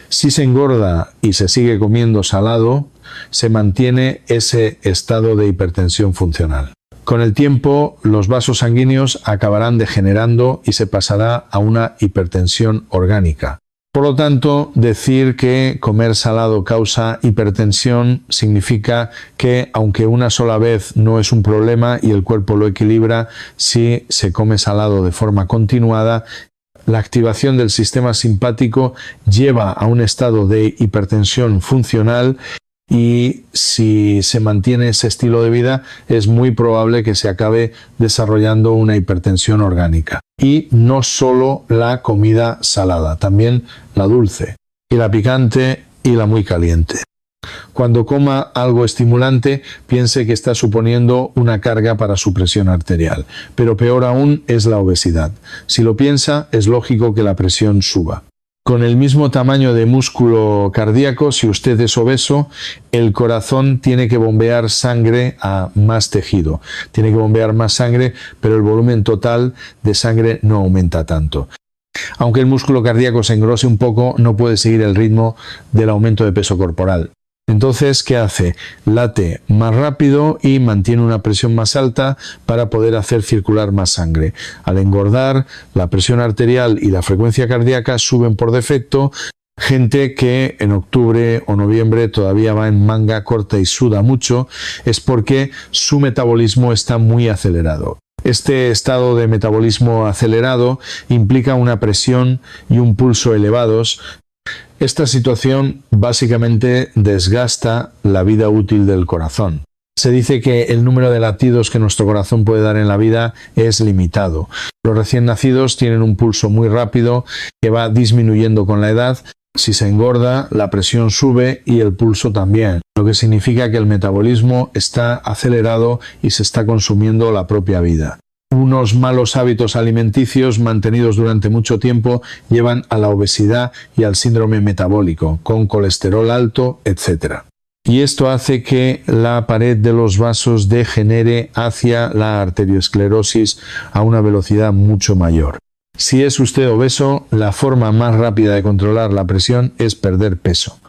Si se engorda y se sigue comiendo salado, se mantiene ese estado de hipertensión funcional. Con el tiempo, los vasos sanguíneos acabarán degenerando y se pasará a una hipertensión orgánica. Por lo tanto, decir que comer salado causa hipertensión significa que, aunque una sola vez no es un problema y el cuerpo lo equilibra, si se come salado de forma continuada, la activación del sistema simpático lleva a un estado de hipertensión funcional y si se mantiene ese estilo de vida es muy probable que se acabe desarrollando una hipertensión orgánica. Y no solo la comida salada, también la dulce y la picante y la muy caliente. Cuando coma algo estimulante, piense que está suponiendo una carga para su presión arterial, pero peor aún es la obesidad. Si lo piensa, es lógico que la presión suba. Con el mismo tamaño de músculo cardíaco, si usted es obeso, el corazón tiene que bombear sangre a más tejido. Tiene que bombear más sangre, pero el volumen total de sangre no aumenta tanto. Aunque el músculo cardíaco se engrose un poco, no puede seguir el ritmo del aumento de peso corporal. Entonces, ¿qué hace? Late más rápido y mantiene una presión más alta para poder hacer circular más sangre. Al engordar, la presión arterial y la frecuencia cardíaca suben por defecto. Gente que en octubre o noviembre todavía va en manga corta y suda mucho, es porque su metabolismo está muy acelerado. Este estado de metabolismo acelerado implica una presión y un pulso elevados. Esta situación básicamente desgasta la vida útil del corazón. Se dice que el número de latidos que nuestro corazón puede dar en la vida es limitado. Los recién nacidos tienen un pulso muy rápido que va disminuyendo con la edad. Si se engorda, la presión sube y el pulso también, lo que significa que el metabolismo está acelerado y se está consumiendo la propia vida. Unos malos hábitos alimenticios mantenidos durante mucho tiempo llevan a la obesidad y al síndrome metabólico, con colesterol alto, etc. Y esto hace que la pared de los vasos degenere hacia la arteriosclerosis a una velocidad mucho mayor. Si es usted obeso, la forma más rápida de controlar la presión es perder peso.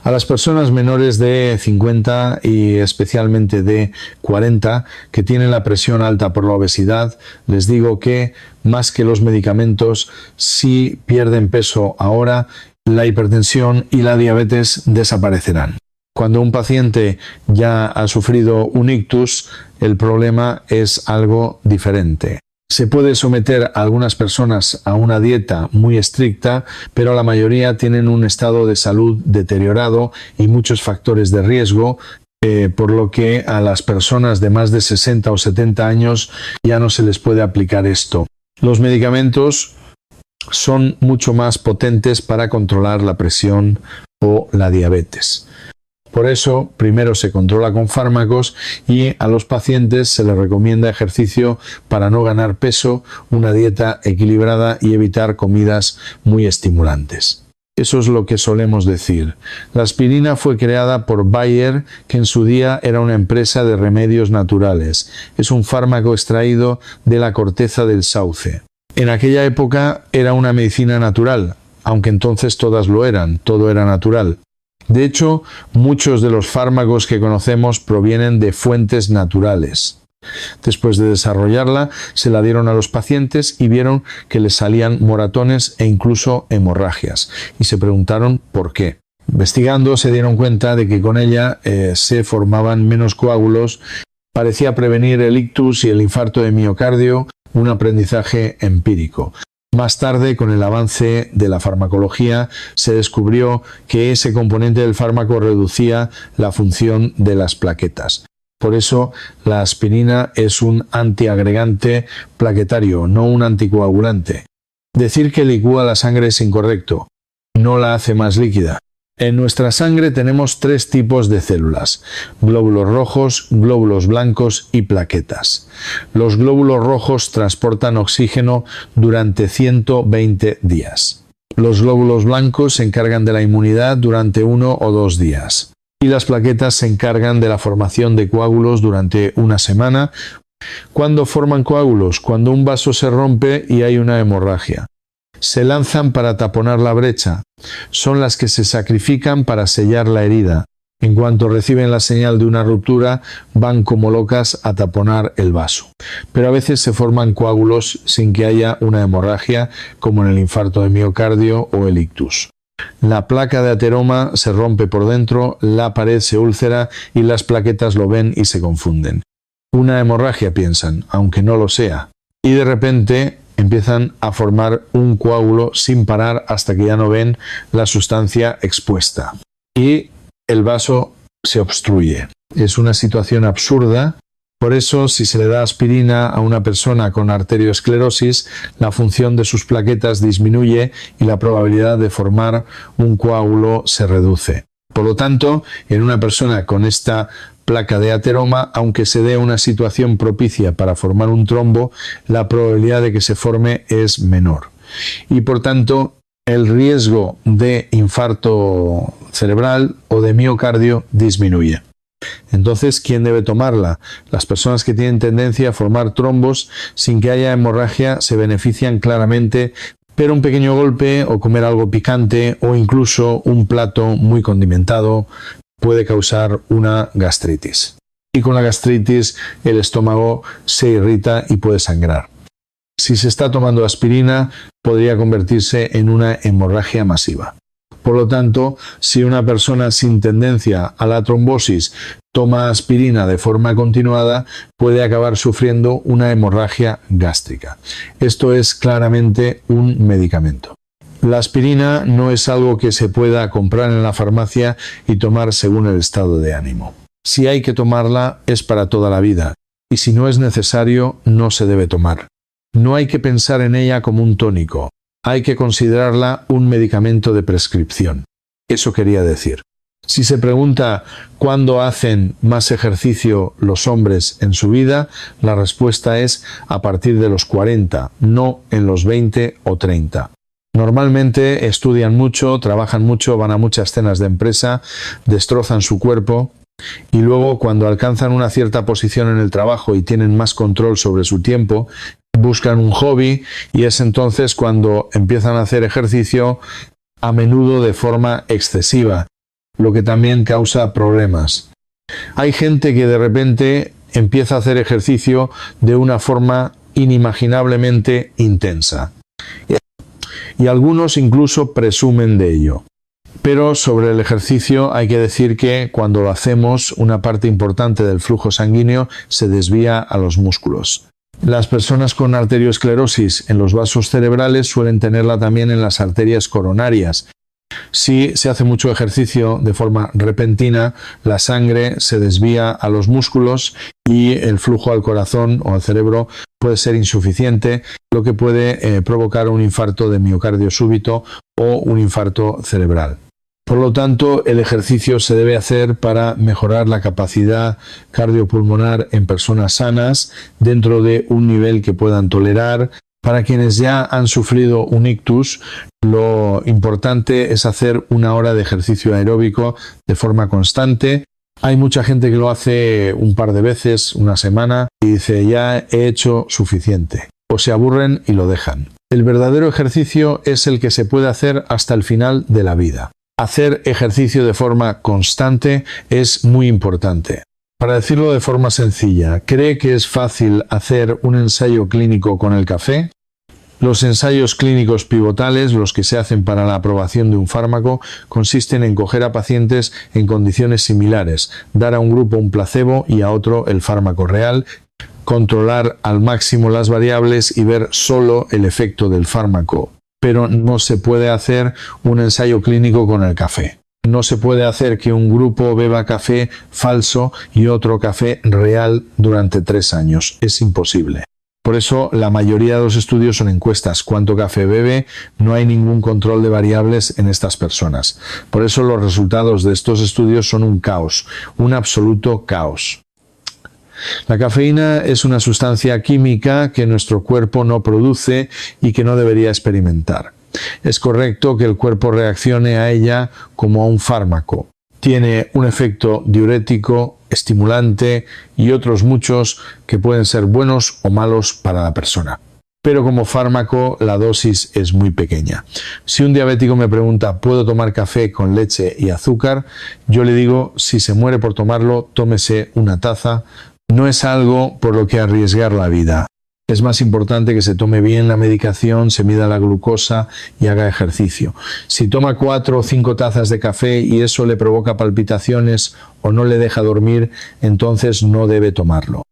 A las personas menores de 50 y especialmente de 40 que tienen la presión alta por la obesidad, les digo que más que los medicamentos, si pierden peso ahora, la hipertensión y la diabetes desaparecerán. Cuando un paciente ya ha sufrido un ictus, el problema es algo diferente. Se puede someter a algunas personas a una dieta muy estricta, pero la mayoría tienen un estado de salud deteriorado y muchos factores de riesgo, por lo que a las personas de más de 60 o 70 años ya no se les puede aplicar esto. Los medicamentos son mucho más potentes para controlar la presión o la diabetes. Por eso, primero se controla con fármacos y a los pacientes se les recomienda ejercicio para no ganar peso, una dieta equilibrada y evitar comidas muy estimulantes. Eso es lo que solemos decir. La aspirina fue creada por Bayer, que en su día era una empresa de remedios naturales. Es un fármaco extraído de la corteza del sauce. En aquella época era una medicina natural, aunque entonces todas lo eran, todo era natural. De hecho, muchos de los fármacos que conocemos provienen de fuentes naturales. Después de desarrollarla, se la dieron a los pacientes y vieron que les salían moratones e incluso hemorragias. Y se preguntaron por qué. Investigando, se dieron cuenta de que con ella se formaban menos coágulos. Parecía prevenir el ictus y el infarto de miocardio, un aprendizaje empírico. Más tarde, con el avance de la farmacología, se descubrió que ese componente del fármaco reducía la función de las plaquetas. Por eso, la aspirina es un antiagregante plaquetario, no un anticoagulante. Decir que licúa la sangre es incorrecto, no la hace más líquida. En nuestra sangre tenemos 3 tipos de células: glóbulos rojos, glóbulos blancos y plaquetas. Los glóbulos rojos transportan oxígeno durante 120 días. Los glóbulos blancos se encargan de la inmunidad durante 1 o 2 días. Y las plaquetas se encargan de la formación de coágulos durante una semana. ¿Cuándo forman coágulos? Cuando un vaso se rompe y hay una hemorragia. Se lanzan para taponar la brecha. Son las que se sacrifican para sellar la herida. En cuanto reciben la señal de una ruptura, van como locas a taponar el vaso. Pero a veces se forman coágulos sin que haya una hemorragia, como en el infarto de miocardio o el ictus. La placa de ateroma se rompe por dentro, la pared se úlcera y las plaquetas lo ven y se confunden. Una hemorragia, piensan, aunque no lo sea. Y de repente empiezan a formar un coágulo sin parar hasta que ya no ven la sustancia expuesta. Y el vaso se obstruye. Es una situación absurda. Por eso, si se le da aspirina a una persona con arteriosclerosis, la función de sus plaquetas disminuye y la probabilidad de formar un coágulo se reduce. Por lo tanto, en una persona con esta placa de ateroma, aunque se dé una situación propicia para formar un trombo, la probabilidad de que se forme es menor. Y por tanto, el riesgo de infarto cerebral o de miocardio disminuye. Entonces, ¿quién debe tomarla? Las personas que tienen tendencia a formar trombos sin que haya hemorragia se benefician claramente, pero un pequeño golpe o comer algo picante o incluso un plato muy condimentado puede causar una gastritis. Y con la gastritis el estómago se irrita y puede sangrar. Si se está tomando aspirina, podría convertirse en una hemorragia masiva. Por lo tanto, si una persona sin tendencia a la trombosis toma aspirina de forma continuada, puede acabar sufriendo una hemorragia gástrica. Esto es claramente un medicamento. La aspirina no es algo que se pueda comprar en la farmacia y tomar según el estado de ánimo. Si hay que tomarla, es para toda la vida, y si no es necesario, no se debe tomar. No hay que pensar en ella como un tónico. Hay que considerarla un medicamento de prescripción. Eso quería decir. Si se pregunta cuándo hacen más ejercicio los hombres en su vida, la respuesta es a partir de los 40, no en los 20 o 30. Normalmente estudian mucho, trabajan mucho, van a muchas cenas de empresa, destrozan su cuerpo y luego cuando alcanzan una cierta posición en el trabajo y tienen más control sobre su tiempo, buscan un hobby y es entonces cuando empiezan a hacer ejercicio, a menudo de forma excesiva, lo que también causa problemas. Hay gente que de repente empieza a hacer ejercicio de una forma inimaginablemente intensa. Y algunos incluso presumen de ello. Pero sobre el ejercicio hay que decir que cuando lo hacemos, una parte importante del flujo sanguíneo se desvía a los músculos. Las personas con arteriosclerosis en los vasos cerebrales suelen tenerla también en las arterias coronarias. Si se hace mucho ejercicio de forma repentina, la sangre se desvía a los músculos y el flujo al corazón o al cerebro puede ser insuficiente, lo que puede provocar un infarto de miocardio súbito o un infarto cerebral. Por lo tanto, el ejercicio se debe hacer para mejorar la capacidad cardiopulmonar en personas sanas dentro de un nivel que puedan tolerar. Para quienes ya han sufrido un ictus, lo importante es hacer 1 hora de ejercicio aeróbico de forma constante. Hay mucha gente que lo hace un par de veces, una semana, y dice ya he hecho suficiente. O se aburren y lo dejan. El verdadero ejercicio es el que se puede hacer hasta el final de la vida. Hacer ejercicio de forma constante es muy importante. Para decirlo de forma sencilla, ¿cree que es fácil hacer un ensayo clínico con el café? Los ensayos clínicos pivotales, los que se hacen para la aprobación de un fármaco, consisten en coger a pacientes en condiciones similares, dar a un grupo un placebo y a otro el fármaco real, controlar al máximo las variables y ver solo el efecto del fármaco. Pero no se puede hacer un ensayo clínico con el café. No se puede hacer que un grupo beba café falso y otro café real durante 3 años. Es imposible. Por eso la mayoría de los estudios son encuestas. ¿Cuánto café bebe? No hay ningún control de variables en estas personas. Por eso los resultados de estos estudios son un caos, un absoluto caos. La cafeína es una sustancia química que nuestro cuerpo no produce y que no debería experimentar. Es correcto que el cuerpo reaccione a ella como a un fármaco. Tiene un efecto diurético, estimulante y otros muchos que pueden ser buenos o malos para la persona. pero como fármaco la dosis es muy pequeña. Si un diabético me pregunta, ¿puedo tomar café con leche y azúcar? Yo le digo, si se muere por tomarlo, tómese una taza. No es algo por lo que arriesgar la vida. Es más importante que se tome bien la medicación, se mida la glucosa y haga ejercicio. Si toma 4 o 5 tazas de café y eso le provoca palpitaciones o no le deja dormir, entonces no debe tomarlo.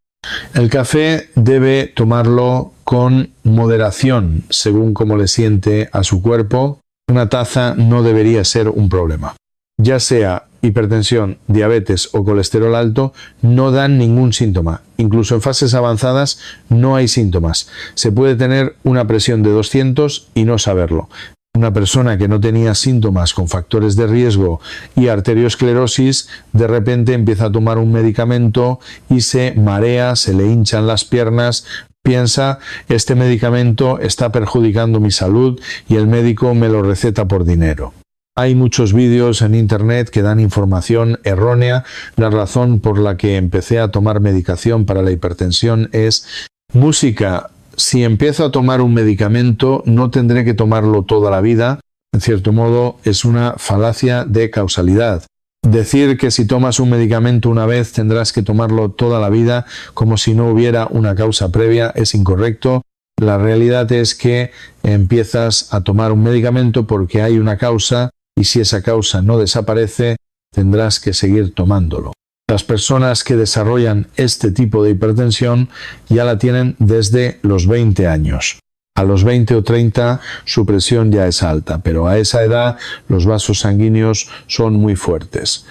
El café debe tomarlo con moderación, según cómo le siente a su cuerpo. Una taza no debería ser un problema. Ya sea hipertensión, diabetes o colesterol alto, no dan ningún síntoma. Incluso en fases avanzadas no hay síntomas. Se puede tener una presión de 200 y no saberlo. Una persona que no tenía síntomas con factores de riesgo y arteriosclerosis, de repente empieza a tomar un medicamento y se marea, se le hinchan las piernas, piensa, este medicamento está perjudicando mi salud y el médico me lo receta por dinero. Hay muchos vídeos en internet que dan información errónea. La razón por la que empecé a tomar medicación para la hipertensión es música. Si empiezo a tomar un medicamento, no tendré que tomarlo toda la vida. En cierto modo, es una falacia de causalidad. Decir que si tomas un medicamento una vez tendrás que tomarlo toda la vida, como si no hubiera una causa previa, es incorrecto. La realidad es que empiezas a tomar un medicamento porque hay una causa y si esa causa no desaparece, tendrás que seguir tomándolo. Las personas que desarrollan este tipo de hipertensión ya la tienen desde los 20 años. A los 20 o 30 su presión ya es alta, pero a esa edad los vasos sanguíneos son muy fuertes.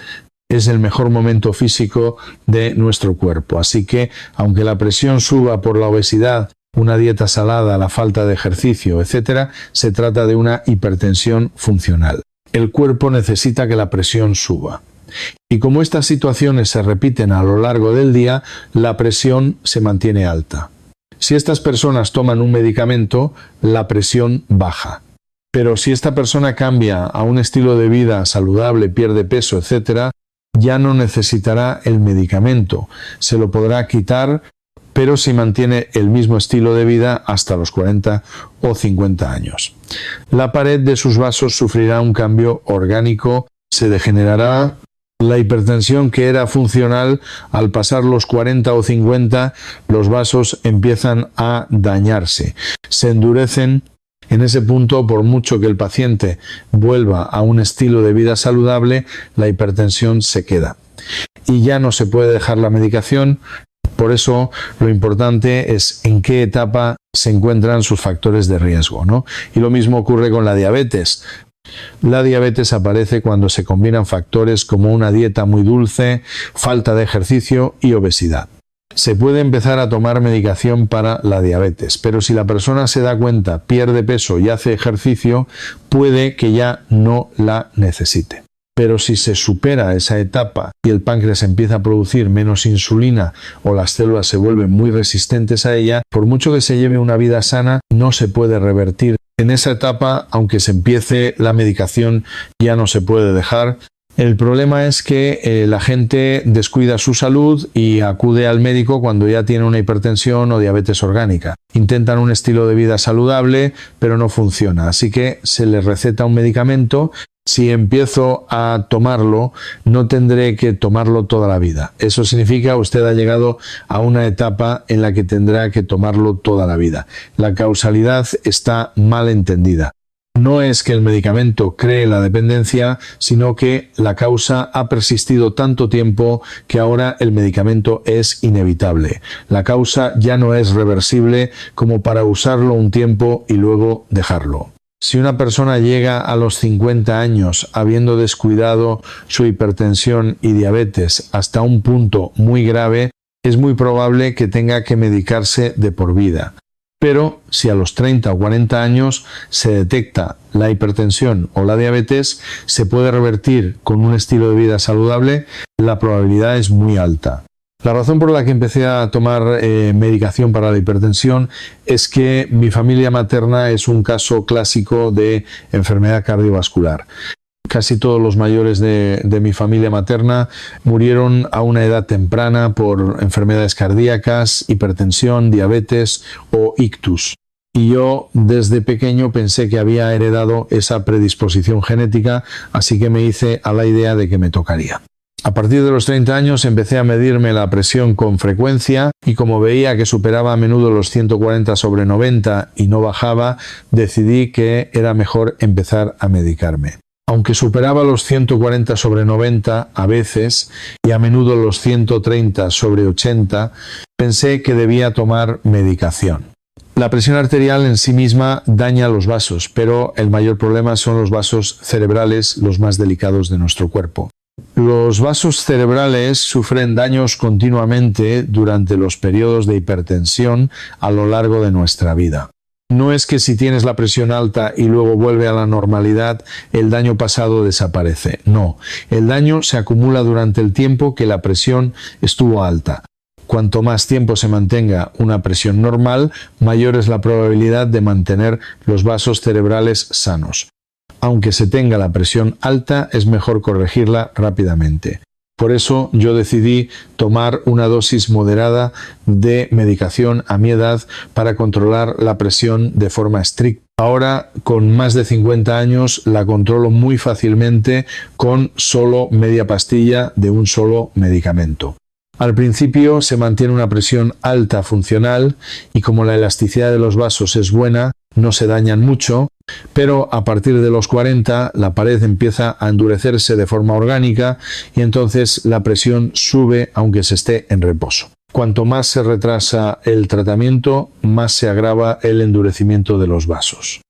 Es el mejor momento físico de nuestro cuerpo, así que aunque la presión suba por la obesidad, una dieta salada, la falta de ejercicio, etc., se trata de una hipertensión funcional. El cuerpo necesita que la presión suba. Y como estas situaciones se repiten a lo largo del día, la presión se mantiene alta. Si estas personas toman un medicamento, la presión baja. Pero si esta persona cambia a un estilo de vida saludable, pierde peso, etc., ya no necesitará el medicamento. Se lo podrá quitar, pero si mantiene el mismo estilo de vida hasta los 40 o 50 años. La pared de sus vasos sufrirá un cambio orgánico, se degenerará. La hipertensión que era funcional, al pasar los 40 o 50, los vasos empiezan a dañarse, se endurecen. En ese punto, por mucho que el paciente vuelva a un estilo de vida saludable, la hipertensión se queda. Y ya no se puede dejar la medicación. Por eso lo importante es en qué etapa se encuentran sus factores de riesgo, ¿no? Y lo mismo ocurre con la diabetes. La diabetes aparece cuando se combinan factores como una dieta muy dulce, falta de ejercicio y obesidad. Se puede empezar a tomar medicación para la diabetes, pero si la persona se da cuenta, pierde peso y hace ejercicio, puede que ya no la necesite. Pero si se supera esa etapa y el páncreas empieza a producir menos insulina o las células se vuelven muy resistentes a ella, por mucho que se lleve una vida sana, no se puede revertir. En esa etapa, aunque se empiece la medicación, ya no se puede dejar. El problema es que la gente descuida su salud y acude al médico cuando ya tiene una hipertensión o diabetes orgánica. Intentan un estilo de vida saludable, pero no funciona. Así que se les receta un medicamento. Si empiezo a tomarlo, no tendré que tomarlo toda la vida. Eso significa que usted ha llegado a una etapa en la que tendrá que tomarlo toda la vida. La causalidad está mal entendida. No es que el medicamento cree la dependencia, sino que la causa ha persistido tanto tiempo que ahora el medicamento es inevitable. La causa ya no es reversible como para usarlo un tiempo y luego dejarlo. Si una persona llega a los 50 años habiendo descuidado su hipertensión y diabetes hasta un punto muy grave, es muy probable que tenga que medicarse de por vida. Pero si a los 30 o 40 años se detecta la hipertensión o la diabetes, se puede revertir con un estilo de vida saludable, la probabilidad es muy alta. La razón por la que empecé a tomar medicación para la hipertensión es que mi familia materna es un caso clásico de enfermedad cardiovascular. Casi todos los mayores de mi familia materna murieron a una edad temprana por enfermedades cardíacas, hipertensión, diabetes o ictus. Y yo desde pequeño pensé que había heredado esa predisposición genética, así que me hice a la idea de que me tocaría. A partir de los 30 años empecé a medirme la presión con frecuencia y como veía que superaba a menudo los 140/90 y no bajaba, decidí que era mejor empezar a medicarme. Aunque superaba los 140/90 a veces y a menudo los 130/80, pensé que debía tomar medicación. La presión arterial en sí misma daña los vasos, pero el mayor problema son los vasos cerebrales, los más delicados de nuestro cuerpo. Los vasos cerebrales sufren daños continuamente durante los periodos de hipertensión a lo largo de nuestra vida. No es que si tienes la presión alta y luego vuelve a la normalidad, el daño pasado desaparece. No, el daño se acumula durante el tiempo que la presión estuvo alta. Cuanto más tiempo se mantenga una presión normal, mayor es la probabilidad de mantener los vasos cerebrales sanos. Aunque se tenga la presión alta, es mejor corregirla rápidamente. Por eso yo decidí tomar una dosis moderada de medicación a mi edad para controlar la presión de forma estricta. Ahora, con más de 50 años, la controlo muy fácilmente con solo media pastilla de un solo medicamento. Al principio se mantiene una presión alta funcional y como la elasticidad de los vasos es buena, no se dañan mucho, pero a partir de los 40 la pared empieza a endurecerse de forma orgánica y entonces la presión sube aunque se esté en reposo. Cuanto más se retrasa el tratamiento, más se agrava el endurecimiento de los vasos.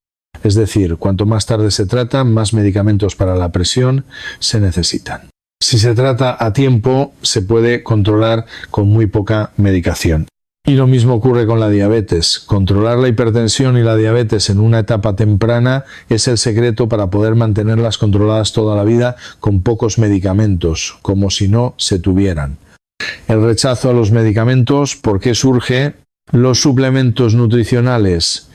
Es decir, cuanto más tarde se trata, más medicamentos para la presión se necesitan. Si se trata a tiempo, se puede controlar con muy poca medicación. Y lo mismo ocurre con la diabetes. Controlar la hipertensión y la diabetes en una etapa temprana es el secreto para poder mantenerlas controladas toda la vida con pocos medicamentos, como si no se tuvieran. El rechazo a los medicamentos, ¿por qué surge? Los suplementos nutricionales.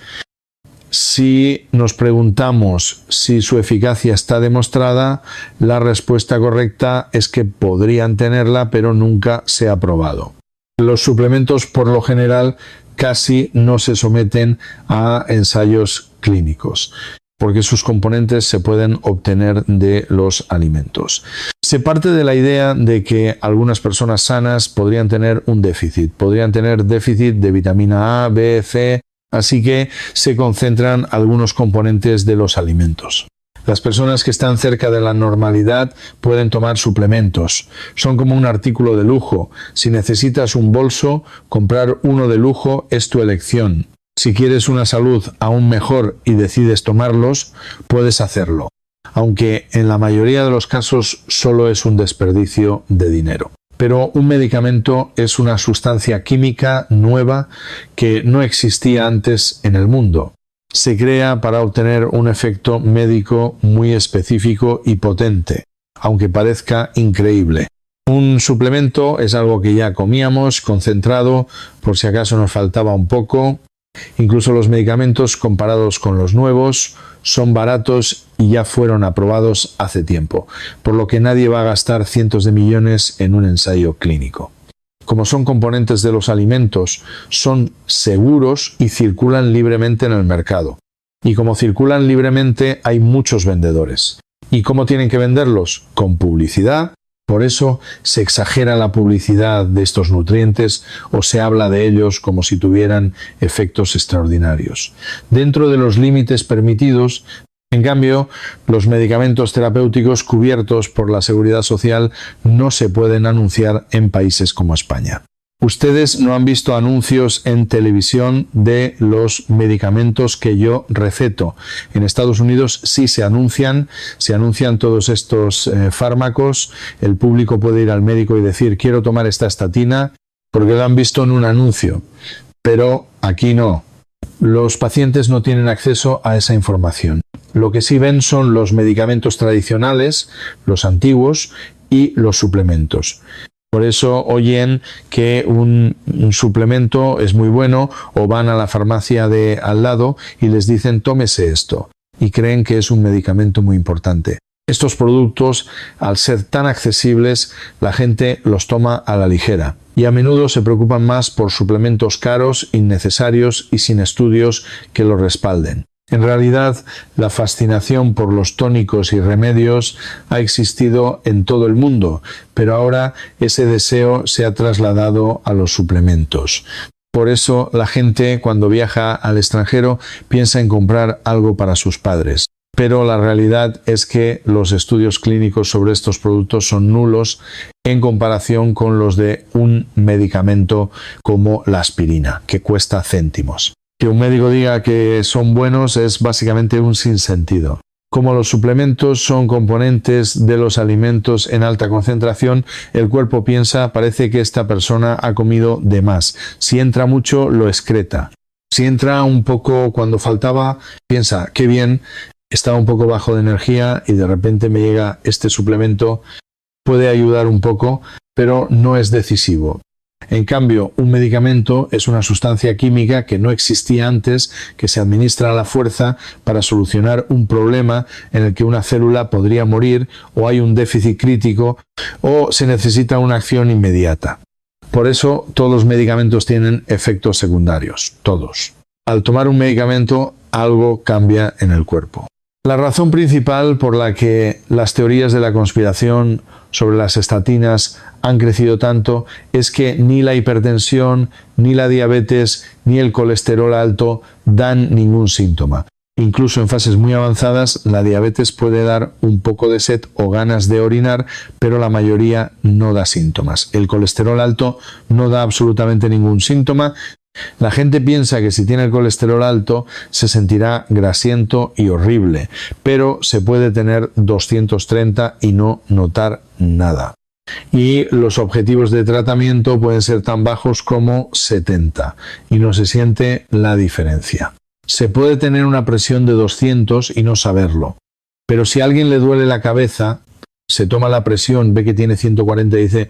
Si nos preguntamos si su eficacia está demostrada, la respuesta correcta es que podrían tenerla, pero nunca se ha probado. Los suplementos, por lo general, casi no se someten a ensayos clínicos, porque sus componentes se pueden obtener de los alimentos. Se parte de la idea de que algunas personas sanas podrían tener un déficit, podrían tener déficit de vitamina A, B, C, así que se concentran algunos componentes de los alimentos. Las personas que están cerca de la normalidad pueden tomar suplementos. Son como un artículo de lujo. Si necesitas un bolso, comprar uno de lujo es tu elección. Si quieres una salud aún mejor y decides tomarlos, puedes hacerlo. Aunque en la mayoría de los casos solo es un desperdicio de dinero. Pero un medicamento es una sustancia química nueva que no existía antes en el mundo. Se crea para obtener un efecto médico muy específico y potente, aunque parezca increíble. Un suplemento es algo que ya comíamos, concentrado, por si acaso nos faltaba un poco. Incluso los medicamentos comparados con los nuevos son baratos y ya fueron aprobados hace tiempo, por lo que nadie va a gastar cientos de millones en un ensayo clínico. Como son componentes de los alimentos, son seguros y circulan libremente en el mercado. Y como circulan libremente, hay muchos vendedores. ¿Y cómo tienen que venderlos? Con publicidad. Por eso se exagera la publicidad de estos nutrientes o se habla de ellos como si tuvieran efectos extraordinarios. Dentro de los límites permitidos, en cambio, los medicamentos terapéuticos cubiertos por la Seguridad Social no se pueden anunciar en países como España. Ustedes no han visto anuncios en televisión de los medicamentos que yo receto. En Estados Unidos sí se anuncian todos estos fármacos. El público puede ir al médico y decir, quiero tomar esta estatina, porque lo han visto en un anuncio. Pero aquí no. Los pacientes no tienen acceso a esa información. Lo que sí ven son los medicamentos tradicionales, los antiguos y los suplementos. Por eso oyen que un suplemento es muy bueno o van a la farmacia de al lado y les dicen tómese esto y creen que es un medicamento muy importante. Estos productos, al ser tan accesibles, la gente los toma a la ligera. y a menudo se preocupan más por suplementos caros, innecesarios y sin estudios que los respalden. En realidad, la fascinación por los tónicos y remedios ha existido en todo el mundo, pero ahora ese deseo se ha trasladado a los suplementos. Por eso la gente cuando viaja al extranjero piensa en comprar algo para sus padres. Pero la realidad es que los estudios clínicos sobre estos productos son nulos en comparación con los de un medicamento como la aspirina, que cuesta céntimos. Que un médico diga que son buenos es básicamente un sinsentido. Como los suplementos son componentes de los alimentos en alta concentración, el cuerpo parece que esta persona ha comido de más. Si entra mucho, lo excreta. Si entra un poco cuando faltaba, piensa, qué bien, estaba un poco bajo de energía y de repente me llega este suplemento, puede ayudar un poco, pero no es decisivo. En cambio, un medicamento es una sustancia química que no existía antes, que se administra a la fuerza para solucionar un problema en el que una célula podría morir o hay un déficit crítico o se necesita una acción inmediata. Por eso todos los medicamentos tienen efectos secundarios, todos. Al tomar un medicamento, algo cambia en el cuerpo. La razón principal por la que las teorías de la conspiración sobre las estatinas han crecido tanto es que ni la hipertensión, ni la diabetes, ni el colesterol alto dan ningún síntoma. Incluso en fases muy avanzadas, la diabetes puede dar un poco de sed o ganas de orinar, pero la mayoría no da síntomas. El colesterol alto no da absolutamente ningún síntoma. La gente piensa que si tiene el colesterol alto se sentirá grasiento y horrible, pero se puede tener 230 y no notar nada. Y los objetivos de tratamiento pueden ser tan bajos como 70 y no se siente la diferencia. Se puede tener una presión de 200 y no saberlo, pero si a alguien le duele la cabeza, se toma la presión, ve que tiene 140 y dice,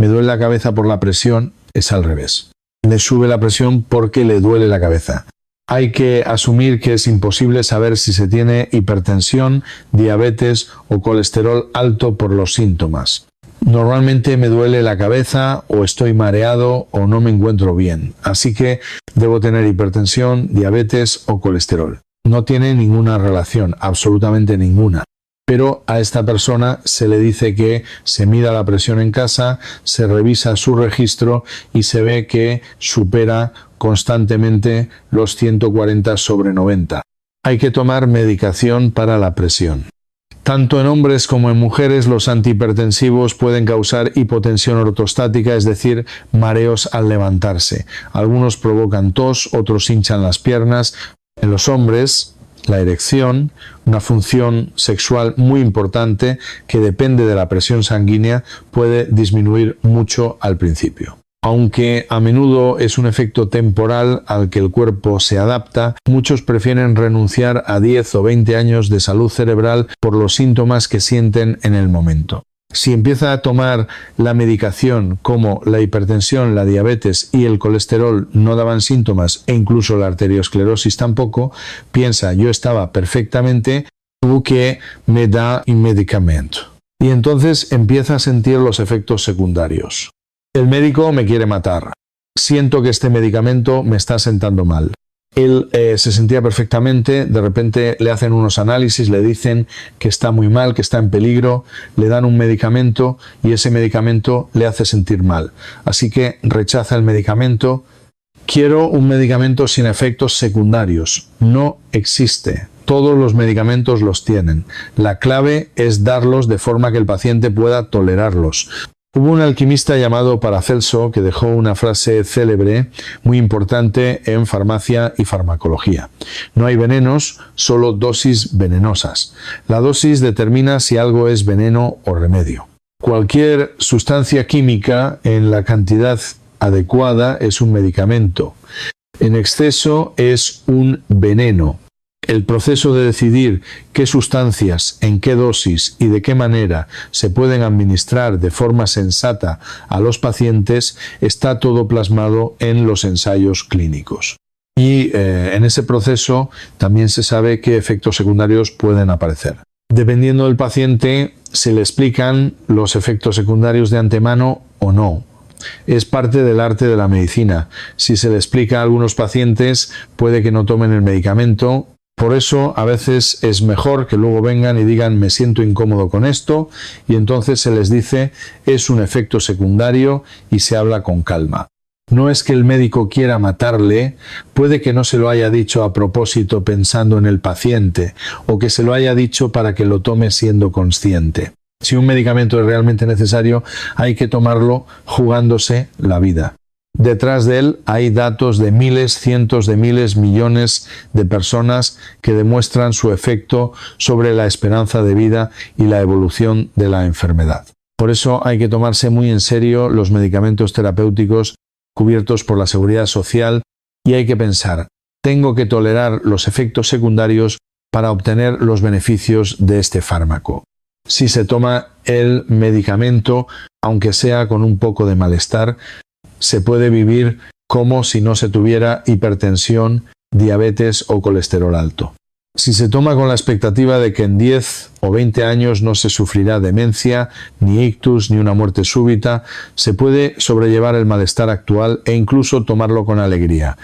me duele la cabeza por la presión, es al revés. Le sube la presión porque le duele la cabeza. Hay que asumir que es imposible saber si se tiene hipertensión, diabetes o colesterol alto por los síntomas. Normalmente me duele la cabeza o estoy mareado o no me encuentro bien, así que debo tener hipertensión, diabetes o colesterol. No tiene ninguna relación, absolutamente ninguna. Pero a esta persona se le dice que se mida la presión en casa, se revisa su registro y se ve que supera constantemente los 140/90. Hay que tomar medicación para la presión. Tanto en hombres como en mujeres, los antihipertensivos pueden causar hipotensión ortostática, es decir, mareos al levantarse. Algunos provocan tos, otros hinchan las piernas. En los hombres, la erección, una función sexual muy importante que depende de la presión sanguínea, puede disminuir mucho al principio. Aunque a menudo es un efecto temporal al que el cuerpo se adapta, muchos prefieren renunciar a 10 o 20 años de salud cerebral por los síntomas que sienten en el momento. Si empieza a tomar la medicación como la hipertensión, la diabetes y el colesterol no daban síntomas e incluso la arteriosclerosis tampoco, piensa yo estaba perfectamente, que me da un medicamento. Y entonces empieza a sentir los efectos secundarios. El médico me quiere matar. Siento que este medicamento me está sentando mal. Él se sentía perfectamente, de repente le hacen unos análisis, le dicen que está muy mal, que está en peligro, le dan un medicamento y ese medicamento le hace sentir mal. Así que rechaza el medicamento. Quiero un medicamento sin efectos secundarios. No existe. Todos los medicamentos los tienen. La clave es darlos de forma que el paciente pueda tolerarlos. Hubo un alquimista llamado Paracelso que dejó una frase célebre muy importante en farmacia y farmacología. No hay venenos, solo dosis venenosas. La dosis determina si algo es veneno o remedio. Cualquier sustancia química en la cantidad adecuada es un medicamento. En exceso es un veneno. El proceso de decidir qué sustancias, en qué dosis y de qué manera se pueden administrar de forma sensata a los pacientes está todo plasmado en los ensayos clínicos. Y en ese proceso también se sabe qué efectos secundarios pueden aparecer. Dependiendo del paciente, se le explican los efectos secundarios de antemano o no. Es parte del arte de la medicina. Si se le explica a algunos pacientes, puede que no tomen el medicamento. Por eso, a veces es mejor que luego vengan y digan me siento incómodo con esto, y entonces se les dice es un efecto secundario y se habla con calma. No es que el médico quiera matarle, puede que no se lo haya dicho a propósito pensando en el paciente, o que se lo haya dicho para que lo tome siendo consciente. Si un medicamento es realmente necesario, hay que tomarlo jugándose la vida. Detrás de él hay datos de miles, cientos de miles, millones de personas que demuestran su efecto sobre la esperanza de vida y la evolución de la enfermedad. Por eso hay que tomarse muy en serio los medicamentos terapéuticos cubiertos por la Seguridad Social y hay que pensar, tengo que tolerar los efectos secundarios para obtener los beneficios de este fármaco. Si se toma el medicamento, aunque sea con un poco de malestar, se puede vivir como si no se tuviera hipertensión, diabetes o colesterol alto. Si se toma con la expectativa de que en 10 o 20 años no se sufrirá demencia, ni ictus, ni una muerte súbita, se puede sobrellevar el malestar actual e incluso tomarlo con alegría.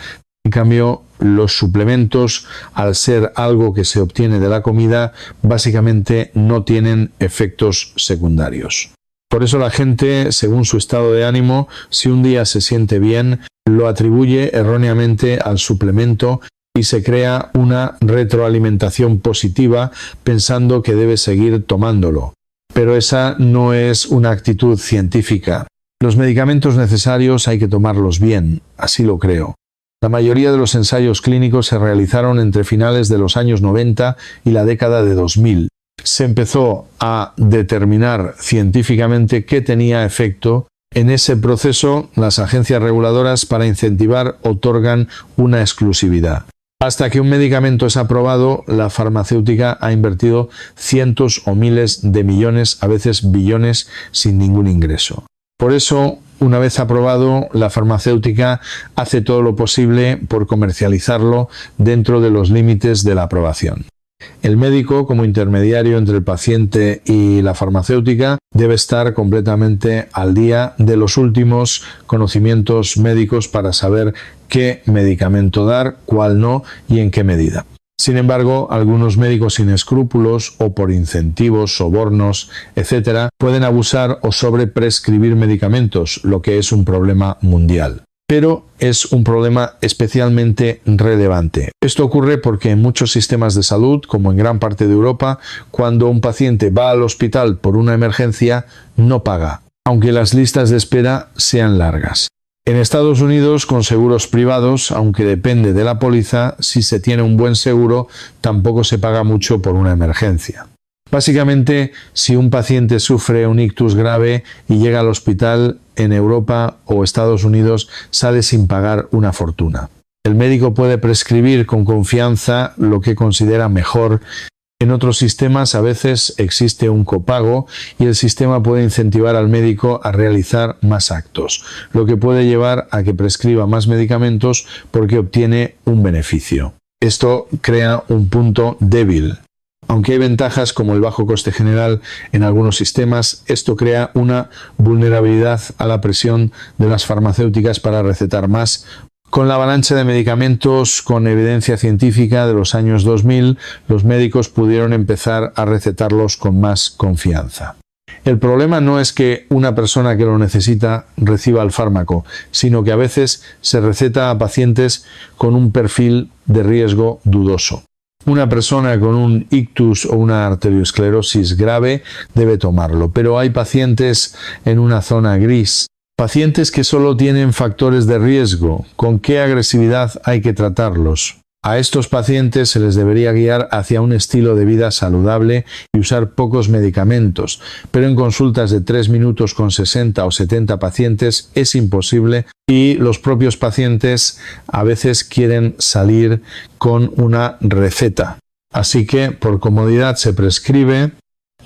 En cambio, los suplementos, al ser algo que se obtiene de la comida, básicamente no tienen efectos secundarios. Por eso la gente, según su estado de ánimo, si un día se siente bien, lo atribuye erróneamente al suplemento y se crea una retroalimentación positiva pensando que debe seguir tomándolo. Pero esa no es una actitud científica. Los medicamentos necesarios hay que tomarlos bien, así lo creo. La mayoría de los ensayos clínicos se realizaron entre finales de los años 90 y la década de 2000. Se empezó a determinar científicamente qué tenía efecto. En ese proceso, las agencias reguladoras para incentivar otorgan una exclusividad. Hasta que un medicamento es aprobado, la farmacéutica ha invertido cientos o miles de millones, a veces billones, sin ningún ingreso. Por eso, una vez aprobado, la farmacéutica hace todo lo posible por comercializarlo dentro de los límites de la aprobación. El médico, como intermediario entre el paciente y la farmacéutica, debe estar completamente al día de los últimos conocimientos médicos para saber qué medicamento dar, cuál no y en qué medida. Sin embargo, algunos médicos sin escrúpulos o por incentivos, sobornos, etc., pueden abusar o sobreprescribir medicamentos, lo que es un problema mundial. Pero es un problema especialmente relevante. Esto ocurre porque en muchos sistemas de salud, como en gran parte de Europa, cuando un paciente va al hospital por una emergencia, no paga, aunque las listas de espera sean largas. En Estados Unidos, con seguros privados, aunque depende de la póliza, si se tiene un buen seguro, tampoco se paga mucho por una emergencia. Básicamente, si un paciente sufre un ictus grave y llega al hospital en Europa o Estados Unidos, sale sin pagar una fortuna. El médico puede prescribir con confianza lo que considera mejor. En otros sistemas a veces existe un copago y el sistema puede incentivar al médico a realizar más actos, lo que puede llevar a que prescriba más medicamentos porque obtiene un beneficio. Esto crea un punto débil. Aunque hay ventajas como el bajo coste general en algunos sistemas, esto crea una vulnerabilidad a la presión de las farmacéuticas para recetar más. Con la avalancha de medicamentos con evidencia científica de los años 2000, los médicos pudieron empezar a recetarlos con más confianza. El problema no es que una persona que lo necesita reciba el fármaco, sino que a veces se receta a pacientes con un perfil de riesgo dudoso. Una persona con un ictus o una arteriosclerosis grave debe tomarlo, pero hay pacientes en una zona gris. Pacientes que solo tienen factores de riesgo, ¿con qué agresividad hay que tratarlos? A estos pacientes se les debería guiar hacia un estilo de vida saludable y usar pocos medicamentos, pero en consultas de 3 minutos con 60 o 70 pacientes es imposible y los propios pacientes a veces quieren salir con una receta. Así que por comodidad se prescribe.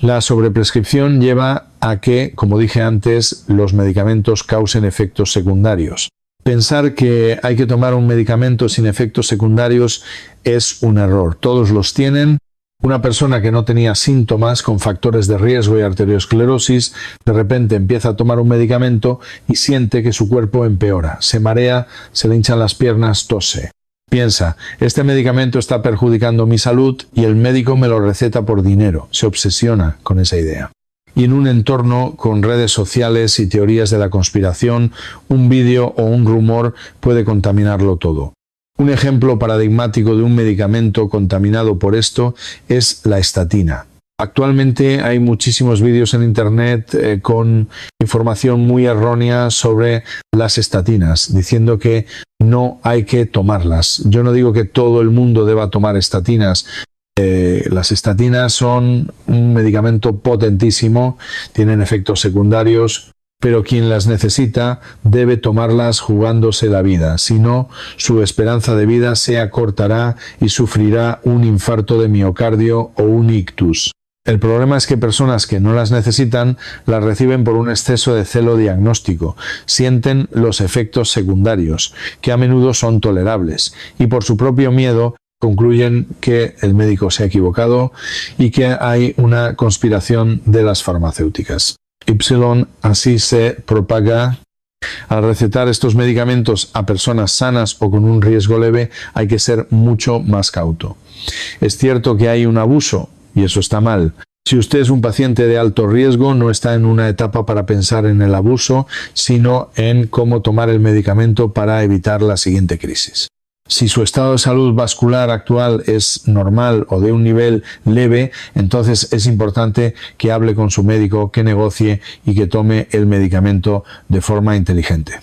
La sobreprescripción lleva a que, como dije antes, los medicamentos causen efectos secundarios. Pensar que hay que tomar un medicamento sin efectos secundarios es un error. Todos los tienen Una persona que no tenía síntomas con factores de riesgo y arteriosclerosis, de repente empieza a tomar un medicamento y siente que su cuerpo empeora, se marea, se le hinchan las piernas, tose. Piensa, este medicamento está perjudicando mi salud y el médico me lo receta por dinero. Se obsesiona con esa idea. Y en un entorno con redes sociales y teorías de la conspiración, un vídeo o un rumor puede contaminarlo todo. Un ejemplo paradigmático de un medicamento contaminado por esto es la estatina. Actualmente hay muchísimos vídeos en internet con información muy errónea sobre las estatinas, diciendo que no hay que tomarlas. Yo no digo que todo el mundo deba tomar estatinas. Las estatinas son un medicamento potentísimo, tienen efectos secundarios, pero quien las necesita debe tomarlas jugándose la vida, si no, su esperanza de vida se acortará y sufrirá un infarto de miocardio o un ictus. El problema es que personas que no las necesitan las reciben por un exceso de celo diagnóstico, sienten los efectos secundarios, que a menudo son tolerables, y por su propio miedo concluyen que el médico se ha equivocado y que hay una conspiración de las farmacéuticas. Así se propaga. Al recetar estos medicamentos a personas sanas o con un riesgo leve hay que ser mucho más cauto. Es cierto que hay un abuso y eso está mal. Si usted es un paciente de alto riesgo, no está en una etapa para pensar en el abuso, sino en cómo tomar el medicamento para evitar la siguiente crisis. Si su estado de salud vascular actual es normal o de un nivel leve, entonces es importante que hable con su médico, que negocie y que tome el medicamento de forma inteligente.